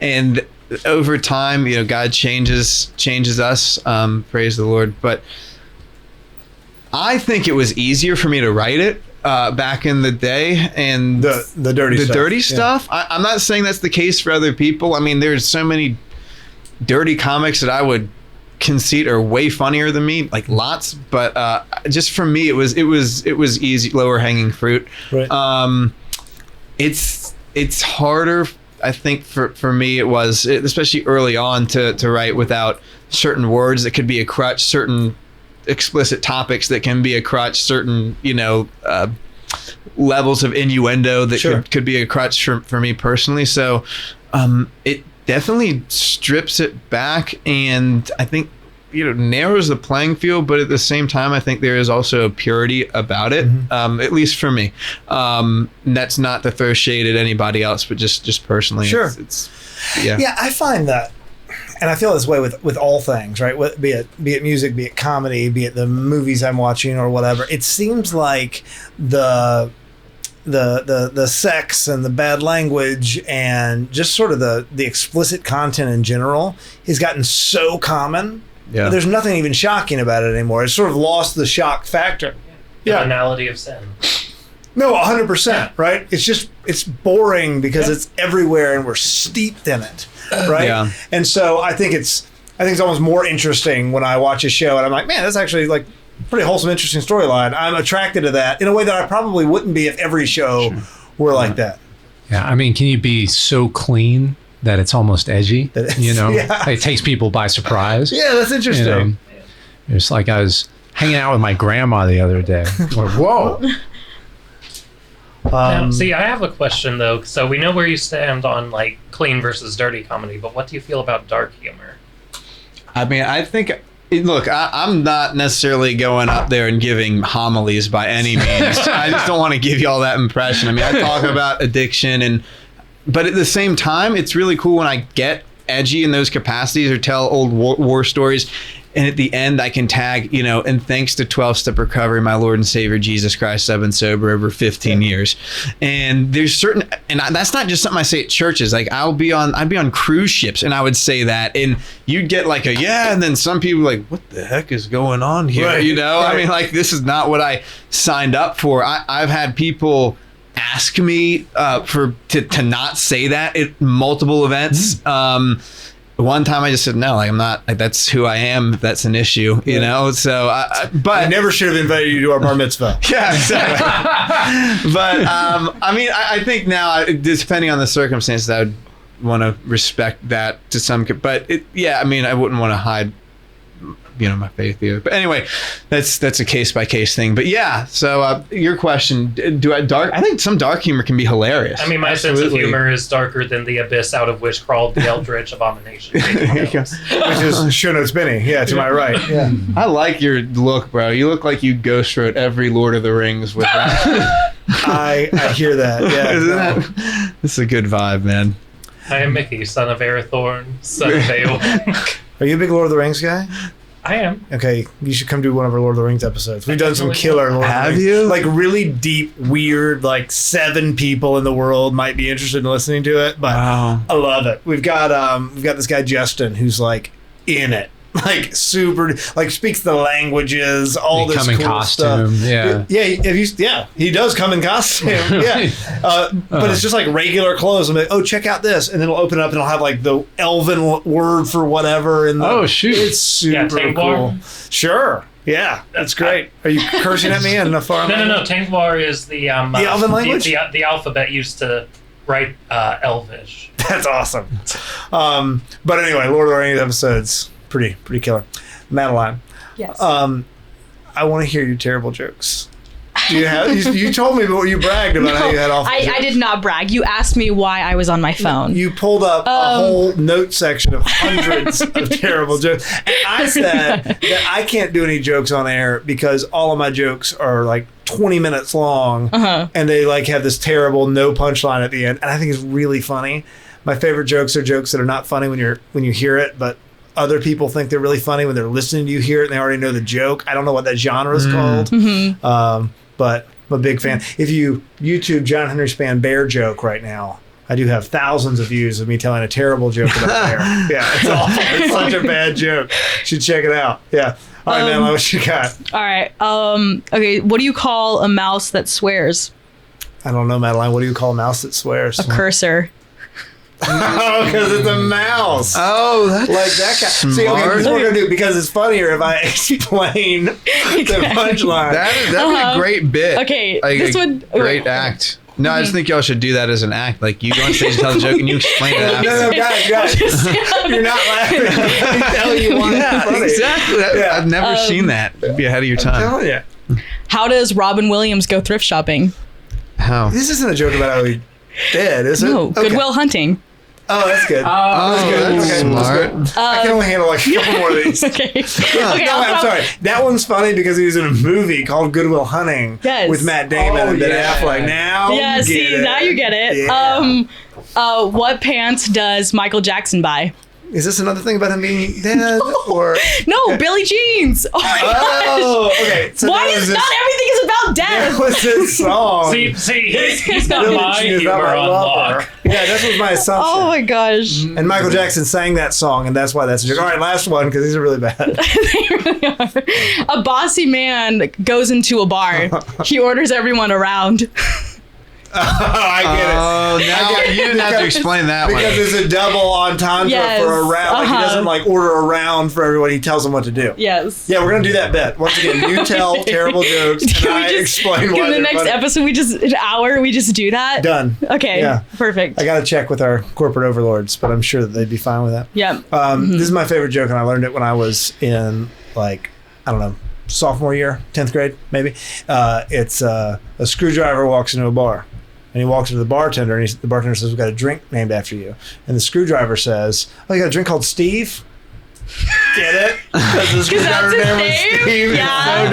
And over time, God changes us. Praise the Lord. But I think it was easier for me to write it back in the day, and the dirty stuff. I'm not saying that's the case for other people. I mean, there's so many dirty comics that I would concede are way funnier than me, like lots. But just for me, it was easy, lower hanging fruit. Right. It's harder. I think for me it was, especially early on, to write without certain words that could be a crutch, certain explicit topics that can be a crutch, certain levels of innuendo that could be a crutch for me personally. So it definitely strips it back, and I think narrows the playing field, but at the same time I think there is also a purity about it, at least for me. That's not to throw shade at anybody else, but just personally. Sure. It's I find that, and I feel this way with all things, right? Be it music, be it comedy, be it the movies I'm watching or whatever. It seems like the sex and the bad language and just sort of the explicit content in general has gotten so common. Yeah. There's nothing even shocking about it anymore. It's sort of lost the shock factor. The banality of sin. No, 100%, right? It's boring because it's everywhere and we're steeped in it, right? Yeah. And so I think it's almost more interesting when I watch a show and I'm like, man, that's actually like pretty wholesome, interesting storyline. I'm attracted to that in a way that I probably wouldn't be if every show were like that. Yeah, I mean, can you be so clean that it's almost edgy? It takes people by surprise. Yeah, that's interesting. It's like I was hanging out with my grandma the other day. Whoa. Now, see, I have a question though. So we know where you stand on like clean versus dirty comedy, but what do you feel about dark humor? I mean, I think. Look, I'm not necessarily going up there and giving homilies by any means. I just don't want to give you all that impression. I mean, I talk about addiction, but at the same time, it's really cool when I get edgy in those capacities or tell old war stories. And at the end, I can tag, and thanks to 12-step recovery, my Lord and Savior Jesus Christ, I've been sober over 15 years. And there's that's not just something I say at churches. Like I'd be on cruise ships and I would say that, and you'd get like and then some people like, what the heck is going on here? Right, I mean, like this is not what I signed up for. I've had people ask me to not say that at multiple events. One time I just said no, like I'm not. Like, that's who I am. That's an issue, So, but I never should have invited you to our bar mitzvah. Yeah, exactly. But I mean, I think now, depending on the circumstances, I would want to respect that to some. But I mean, I wouldn't want to hide, my faith either. But anyway, that's a case by case thing. But yeah, so your question, I think some dark humor can be hilarious. I mean, my sense of humor is darker than the abyss out of which crawled the eldritch abomination. Which is Show Notes Benny. Yeah, to my right. Yeah. I like your look, bro. You look like you ghost wrote every Lord of the Rings with that. I hear that. Yeah. It's a good vibe, man. I am Mickey, son of Arathorn, son of Eowyn. Are you a big Lord of the Rings guy? I am. Okay, you should come do one of our Lord of the Rings episodes. We've done some killer Lord of the Rings. Have you? Like really deep, weird, like 7 people in the world might be interested in listening to it, but wow. I love it. We've got this guy Justin who's like in it. Like super, like speaks the languages, all this cool costume, stuff. Yeah. He does come in costume. Yeah, but it's just like regular clothes. I'm like, oh, check out this, and then it'll open up and it'll have like the elven word for whatever. And oh shoot, it's super cool. Sure. Yeah, that's great. Are you cursing at me in the far? No. Tangwar is the elven language, the alphabet used to write Elvish. That's awesome. But anyway, Lord of the Rings episodes. Pretty killer. Madeline. Yes. I want to hear your terrible jokes. Do you have? You told me, but you bragged about how you had awful jokes. I did not brag. You asked me why I was on my phone. You pulled up a whole note section of hundreds of terrible jokes. And I said that I can't do any jokes on air because all of my jokes are like 20 minutes long, and they like have this terrible no punchline at the end. And I think it's really funny. My favorite jokes are jokes that are not funny when you hear it, but other people think they're really funny when they're listening to you hear it and they already know the joke. I don't know what that genre is called, but I'm a big fan. If you YouTube John Henry Span bear joke right now, I do have thousands of views of me telling a terrible joke about a bear. Yeah, it's awful. It's such a bad joke. You should check it out. Yeah. All right, man, what you got? All right. Okay, what do you call a mouse that swears? I don't know, Madeline. What do you call a mouse that swears? A cursor. Oh, because it's a mouse. Oh, that's like that guy. smart. See, okay, this is what we're gonna do because it's funnier if I explain the punchline. That'd be a great bit. Okay, like, this would great act. No, I just think y'all should do that as an act. Like you go on stage and tell the joke and you explain it after. No, guys, you're not laughing. I tell you why. Yeah, exactly. I've never seen that. Be ahead of your time. I'm telling you. How does Robin Williams go thrift shopping? How? This isn't a joke about how he did, is it? No, Goodwill Hunting. Oh, that's good. That's good. That's smart. That's good. I can only handle like a couple more of these. Okay. I'm sorry. That one's funny because he was in a movie called Goodwill Hunting with Matt Damon and Ben Affleck. Now now you get it. Yeah. What pants does Michael Jackson buy? Is this another thing about him being dead? Or no, Billie Jeans. Oh my gosh. Okay. So why is not everything is about death? That was his song. See, he's got my humor on lock. Yeah, that was my assumption. Oh my gosh. And Michael Jackson sang that song, and that's why that's a joke. All right, last one, because these are really bad. They really are. A bossy man goes into a bar. He orders everyone around. I get it. Oh, now you didn't have to explain that one. Because there's a double entendre for a round. Like he doesn't like order a round for everyone. He tells them what to do. Yes. Yeah, we're gonna do that bet. Once again, you tell terrible jokes, and I explain why. In the next funny. episode, we just do that. Done. Okay. Yeah. Perfect. I gotta check with our corporate overlords, but I'm sure that they'd be fine with that. Yeah. This is my favorite joke, and I learned it when I was in sophomore year, 10th grade, maybe. It's a screwdriver walks into a bar. And he walks up to the bartender, and the bartender says, "We've got a drink named after you." And the screwdriver says, "Oh, you got a drink called Steve?" Get it? Because the screwdriver name was Steve. Yeah. It's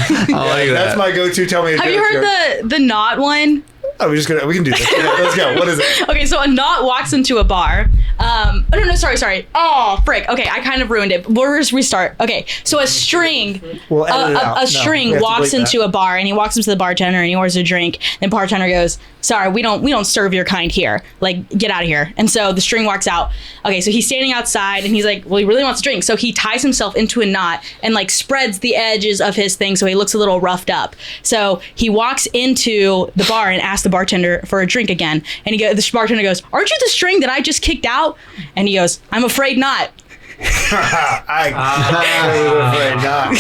so dumb. I like that. That's my go-to. Tell me a Have joke. you heard the knot one? Oh, we can do this. Yeah, let's go. What is it? Okay, so a knot walks into a bar. Oh, no, sorry. Oh, frick. Okay, I kind of ruined it. We'll just restart. Okay, so a string, We'll edit it out. a No, string we have to walks bleep into that. a bar, and he walks up to the bartender and he orders a drink. And the bartender goes, "Sorry, we don't serve your kind here. Like, get out of here." And so the string walks out. Okay, so he's standing outside and he's like, well, he really wants a drink. So he ties himself into a knot and like spreads the edges of his thing so he looks a little roughed up. So he walks into the bar and asks the bartender for a drink again. And the bartender goes, "Aren't you the string that I just kicked out?" And he goes, "I'm afraid not." I afraid not.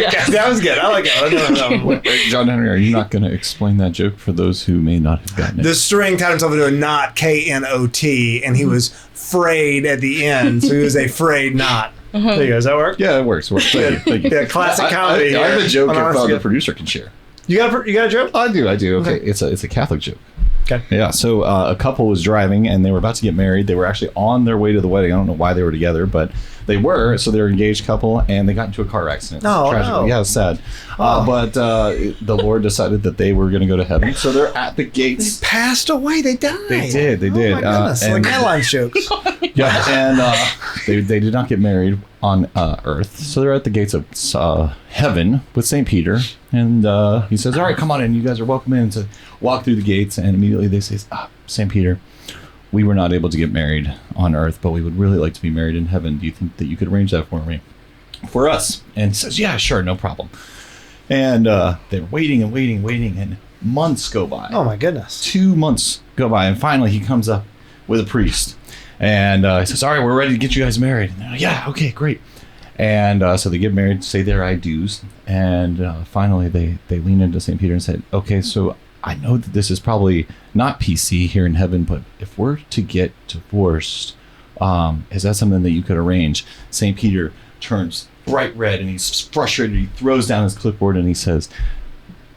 Okay, that was good. I like it. No. John Henry, are you not going to explain that joke for those who may not have gotten it? The string tied himself into a knot, K-N-O-T, and he was frayed at the end, so he was a frayed knot. There you go. Does that work? Yeah, it works. Thank you. Thank you. Yeah, classic comedy. I have a joke here. if the producer can share. You got a joke? I do. Okay. It's a Catholic joke. Okay. Yeah. So a couple was driving and they were about to get married. They were actually on their way to the wedding. I don't know why they were together, but they were. So they're an engaged couple and they got into a car accident. Oh, Tragic. no. Yeah, it's sad. But the Lord decided that they were going to go to heaven. So they're at the gates. Passed away. They died. They did. Oh my goodness. Like airline jokes. Yeah, and they did not get married on Earth, so they're at the gates of heaven with St. Peter, and he says, "All right, come on in. You guys are welcome in." To walk through the gates, and immediately they say, "St. Peter, we were not able to get married on Earth, but we would really like to be married in heaven. Do you think that you could arrange that for me, for us?" And he says, "Yeah, sure, no problem." And they're waiting, and months go by. Oh my goodness. 2 months go by, and finally he comes up with a priest. And he says, "All right, we're ready to get you guys married." And they're like, "Yeah, okay, great." And so they get married, say their I do's, and finally they lean into St. Peter and said, "Okay, so I know that this is probably not PC here in heaven, but if we're to get divorced, is that something that you could arrange?" St. Peter turns bright red and he's frustrated. He throws down his clipboard and he says,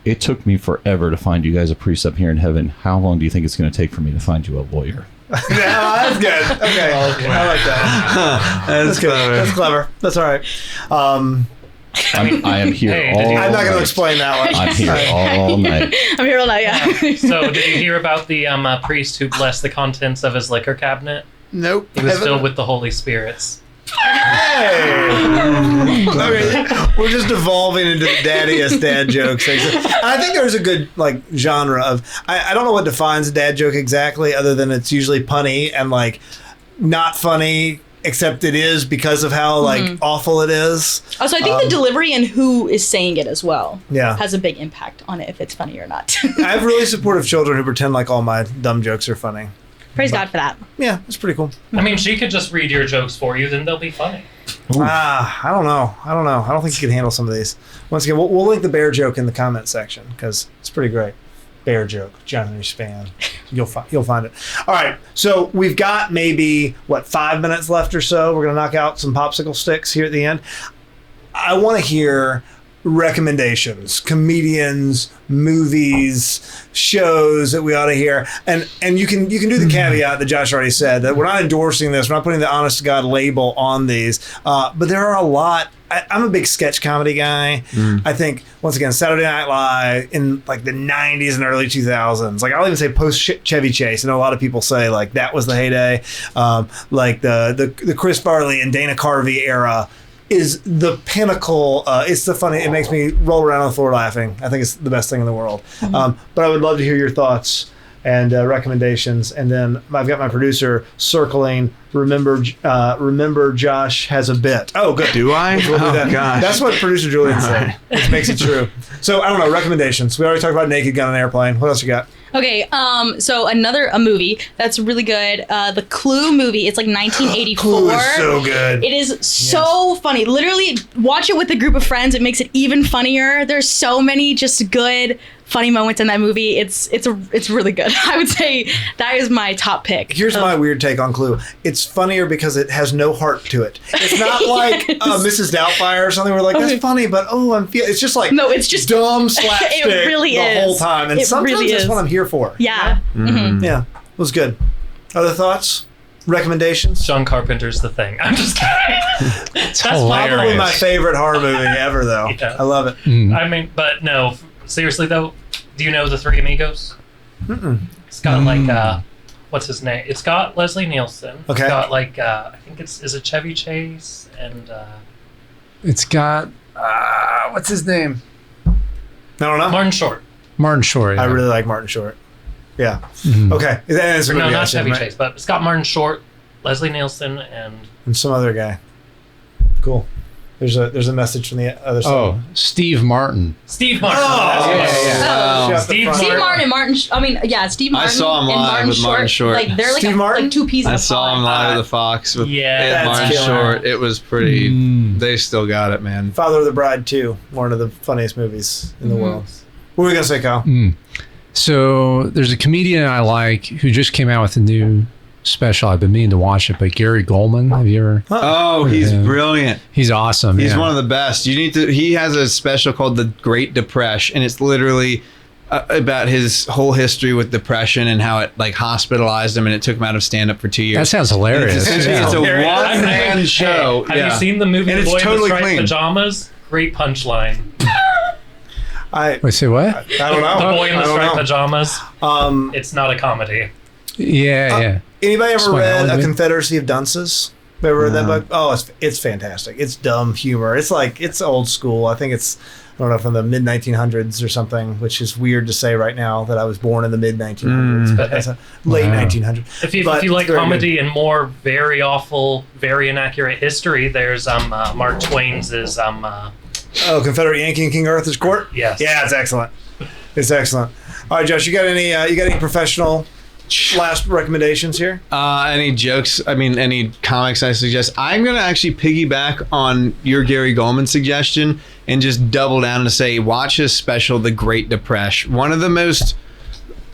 "It took me forever to find you guys a priest up here in heaven. How long do you think it's going to take for me to find you a lawyer?" Yeah, that's good. Okay. I like that. That's good. clever. That's clever. That's all right. I am here Hey, all did you- I'm not going to night. explain that one. I'm here all night. I'm here all night, yeah. So, did you hear about the priest who blessed the contents of his liquor cabinet? Nope. He was filled with the Holy Spirits. Hey. Okay, we're just evolving into the daddiest dad jokes. I think there's a good genre of I don't know what defines a dad joke exactly, other than it's usually punny and not funny, except it is because of how awful it is. Also, I think the delivery and who is saying it as well Yeah. has a big impact on it if it's funny or not. I have really supportive children who pretend like all my dumb jokes are funny. Praise God for that. Yeah, it's pretty cool. I mean, she could just read your jokes for you, then they'll be funny. I don't know. I don't think you can handle some of these. Once again, we'll link the bear joke in the comment section because it's pretty great. Bear joke, John Henry Span. You'll find it. All right, so we've got maybe 5 minutes left or so. We're gonna knock out some popsicle sticks here at the end. I want to hear recommendations, comedians, movies, shows that we ought to hear, and you can do the caveat that Josh already said that we're not endorsing this, we're not putting the honest to God label on these, but there are a lot. I'm a big sketch comedy guy. I think once again Saturday Night Live in the 90s and early 2000s. I'll even say post Chevy Chase. I know a lot of people say that was the heyday. The Chris Farley and Dana Carvey era is the pinnacle. It's the funny. It makes me roll around on the floor laughing. I think it's the best thing in the world. But I would love to hear your thoughts and recommendations. And then I've got my producer circling. Remember, Josh has a bit. Oh, good. Do I? We'll do that. Gosh. That's what producer Julian said, which makes it true. So I don't know. Recommendations. We already talked about Naked Gun on Airplane. What else you got? Okay, so a movie that's really good. The Clue movie. It's 1984. Clue is so good. It is so funny. Literally, watch it with a group of friends. It makes it even funnier. There's so many just good funny moments in that movie. It's really good. I would say that is my top pick. Here's my weird take on Clue. It's funnier because it has no heart to it. It's not like Mrs. Doubtfire or something where like, that's funny, but it's just like no, it's just dumb slapstick it really the is. whole time. And it sometimes really that's is. what I'm here for. Yeah. Mm-hmm. Yeah. It was good. Other thoughts? Recommendations? John Carpenter's The Thing. I'm just kidding. That's Probably my favorite horror movie ever, though. Yeah. I love it. I mean, but no, seriously though, do you know The Three Amigos? Mm-mm. It's got like what's his name? It's got Leslie Nielsen. Okay. It's got like I think is it Chevy Chase and It's got what's his name? I don't know. Martin Short. Martin Short. I really like Martin Short. Yeah. Mhm. Okay. That is a Or no, movie I not said, Chevy right? Chase, but it's got Martin Short, Leslie Nielsen, and And some other guy. Cool. There's a message from the other side. Oh, Steve Martin. Steve Martin. Oh, That's what it is. yeah. Wow. Shut the Steve front. Steve Martin. Martin and Martin. Steve Martin. saw him and live Martin with Martin Short. Like they're like Steve Martin? like two pieces. I of saw pie. him live at the Fox with Yeah. That's Martin killer. Short. It was pretty. They still got it, man. Father of the Bride 2, one of the funniest movies in the world. What were we going to say, Kyle? So there's a comedian I like who just came out with a new special. I've been meaning to watch it, but Gary Goldman. Have you ever? Oh, he's Yeah. brilliant. He's awesome. He's yeah. one of the best. You need to. He has a special called The Great Depression, and it's literally about his whole history with depression and how it like hospitalized him, and it took him out of stand up for 2 years. That sounds hilarious. It's Yeah. a Very- one man show. Have you seen the movie And The it's Boy totally in the Striped clean. Pajamas? Great punchline. I Wait, say what? don't know. The Boy in I the don't Striped know. Pajamas. Um, It's not a comedy. Yeah, yeah. anybody ever That's what read Alan A did. Confederacy of Dunces? Ever read that book? Oh, it's fantastic. It's dumb humor. It's like, it's old school. I think it's, I don't know, from the mid 1900s or something, which is weird to say right now that I was born in the mid 1900s, but that's a late Wow. 1900s. If you But like very comedy and more very awful, very inaccurate history, there's Mark Twain's Oh, Confederate Yankee in King Arthur's Court? Yes. Yeah, it's excellent. It's excellent. All right, Josh, you got any professional last recommendations here? Any jokes? I mean, any comics I suggest? I'm gonna actually piggyback on your Gary Goldman suggestion and just double down to say, watch his special, The Great Depression. One of the most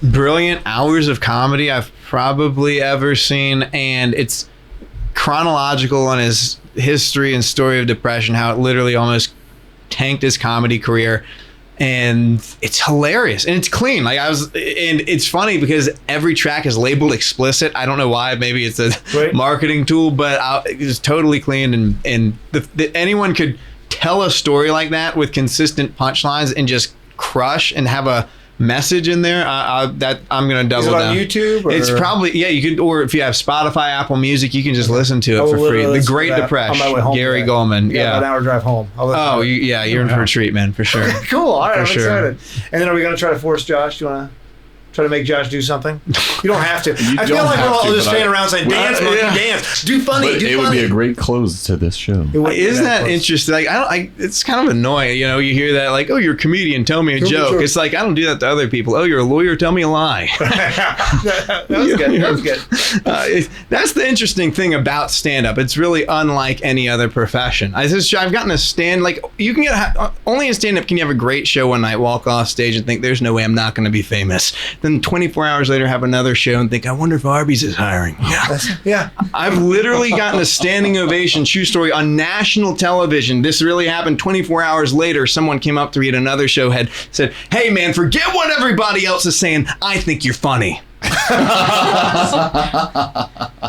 brilliant hours of comedy I've probably ever seen, and it's chronological on his history and story of depression, how it literally almost tanked his comedy career. And it's hilarious and it's clean. And it's funny because every track is labeled explicit. I don't know why. Maybe it's a Right. marketing tool, but it's totally clean. And anyone could tell a story like that with consistent punchlines and just crush and have a message in there. That I'm gonna double Is it on down. YouTube? Or? It's probably you could, or if you have Spotify, Apple Music, you can just listen to I it will for free. literally The listen to Great that Depression, on my way home Gary today. Goldman. About an Yeah. hour drive home. I'll listen Oh, to it. you're in for a treat, man, for sure. Cool. All right, I'm For sure. excited. And then are we going to try to force Josh? Do you want to try to make Josh do something? You don't have to. I feel don't like we're have all to, just but standing I- around saying, Well, dance, monkey, yeah. dance. Do funny, But do it would funny. be a great close to this show. It would be Isn't that close. interesting? Like, it's kind of annoying. You know, you hear that, like, oh, you're a comedian, tell me a Tell me a joke. joke. It's like, I don't do that to other people. Oh, you're a lawyer, tell me a lie. That was good. That was good. That's the interesting thing about stand-up. It's really unlike any other profession. I've gotten to stand, like, you can only in stand-up can you have a great show one night, walk off stage and think, there's no way I'm not going to be famous. Then 24 hours later, have another show and think, I wonder if Arby's is hiring. Yeah. Yeah. I've literally gotten a standing ovation, true story, on national television. This really happened 24 hours later. Someone came up to me at another show, had said, hey man, forget what everybody else is saying. I think you're funny.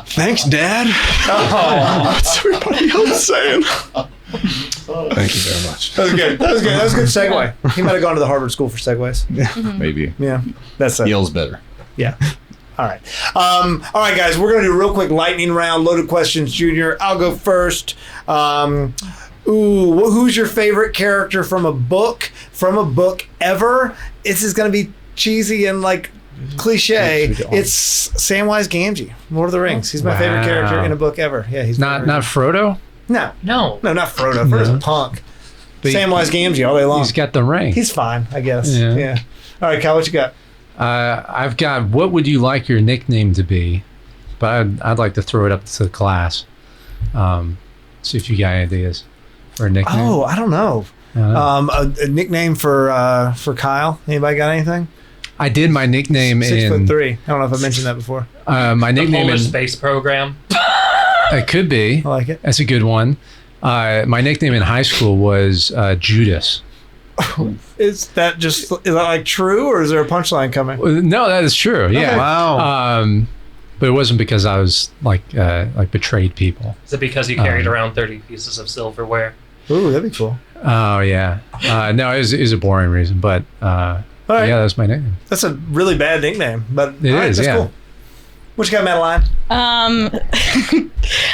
Thanks, Dad. What's everybody else saying? Thank you very much. That was good. That was good. That was a good segue. He might have gone to the Harvard School for segues. Maybe. Yeah. That's it. Yale's better. Yeah. All right. All right, guys. We're going to do a real quick lightning round, loaded questions, Junior. I'll go first. Who's your favorite character from a book? From a book ever? This is going to be cheesy and like cliche. It's Samwise Gamgee, Lord of the Rings. He's my favorite character in a book ever. Yeah, he's Not Frodo. no, No. not Frodo. Frodo's a punk. But Samwise Gamgee all day long. He's got the ring. He's fine, I guess. Yeah. Yeah. All right, Kyle, what you got? I've got. What would you like your nickname to be? But I'd like to throw it up to the class. See if you got ideas for a nickname. Oh, I don't know. A nickname for Kyle. Anybody got anything? I did my nickname 6'3". I don't know if I mentioned that before. My The nickname Polish in space program. it could be. I like it. That's a good one. My nickname in high school was Judas. Is that like true, or is there a punchline coming? No, that is true. Yeah. Wow. But it wasn't because I was like betrayed people. Is it because you carried around 30 pieces of silverware? Ooh, that'd be cool. Oh yeah. No, it was a boring reason, but All right. yeah, that's my nickname. That's a really bad nickname, but It all right, is, that's yeah. cool. What you got, Madeline?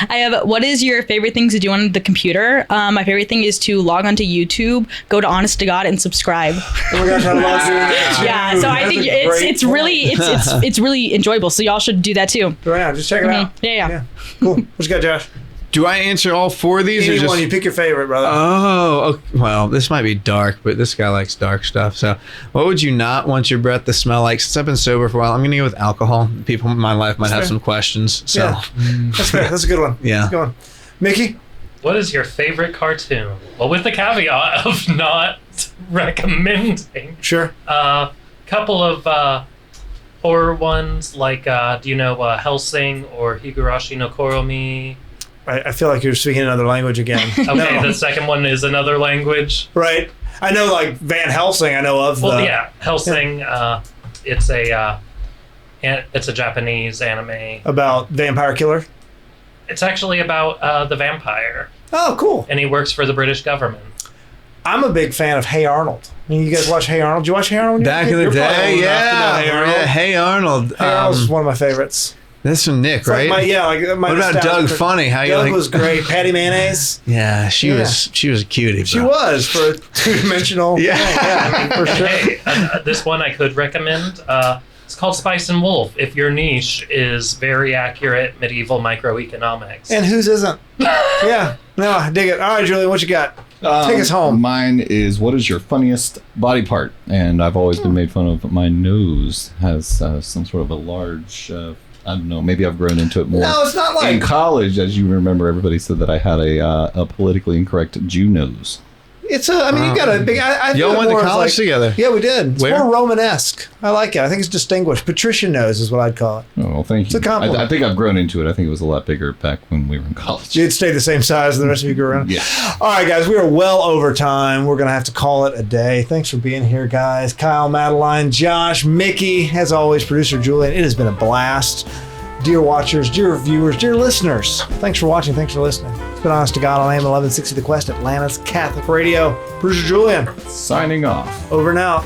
I have, what is your favorite things to do on the computer? My favorite thing is to log onto YouTube, go to Honest to God, and subscribe. Oh my gosh, I love doing that. Yeah, so I think it's really enjoyable. So y'all should do that too. Right now, just check it out. Yeah. Cool. What you got, Josh? Do I answer all 4 of these or Anyone, just? you pick your favorite, brother. Oh, okay. Well, this might be dark, but this guy likes dark stuff. So, what would you not want your breath to smell like? Since I've been sober for a while, I'm going to go with alcohol. People in my life might have some questions. So, Yeah. That's fair. That's a good one. Yeah. That's a good one. Mickey? What is your favorite cartoon? Well, with the caveat of not recommending. Sure. Couple of horror ones, like, do you know Hellsing or Higurashi no Koromi? I feel like you're speaking another language again. Okay, the second one is another language. Right. I know, like, Van Helsing, I know of. Well, yeah, Hellsing, it's a Japanese anime. About vampire killer? It's actually about the vampire, Oh, cool. and he works for the British government. I'm a big fan of Hey Arnold. I mean, you guys watch Hey Arnold? Did you watch Hey Arnold? back in the You're probably day, old enough to know yeah. Hey Arnold. Yeah, Hey Arnold. Hey Arnold's one of my favorites. That's from Nick, It's like right? my What about nostalgia Doug for- Funny? How you Doug like? was great. Patty Mayonnaise. Yeah, she Yeah. was a cutie. Bro. She was for a two-dimensional. Yeah. I mean, for sure. Hey, this one I could recommend. It's called Spice and Wolf. If your niche is very accurate medieval microeconomics. And whose isn't? Yeah. No, I dig it. All right, Julian, what you got? Take us home. Mine is, what is your funniest body part? And I've always been made fun of. My nose has some sort of a large, I don't know, maybe I've grown into it more. No, it's not like... In college, as you remember, everybody said that I had a politically incorrect Jew nose. It's a. I mean, you got a big. I Y'all feel went to more as college like- together. Yeah, we did. It's Where? more Romanesque. I like it. I think it's distinguished. Patrician nose is what I'd call it. Oh, well, thank you. It's a compliment. I think I've grown into it. I think it was a lot bigger back when we were in college. You'd stay the same size as the rest of you grew around. Yeah. All right, guys, we are well over time. We're gonna have to call it a day. Thanks for being here, guys. Kyle, Madeline, Josh, Mickey, as always, producer Julian. It has been a blast. Dear watchers, dear viewers, dear listeners, thanks for watching. Thanks for listening. It's been Honest to God on AM 1160 The Quest, Atlanta's Catholic Radio. Producer Julian, Signing off. over and out.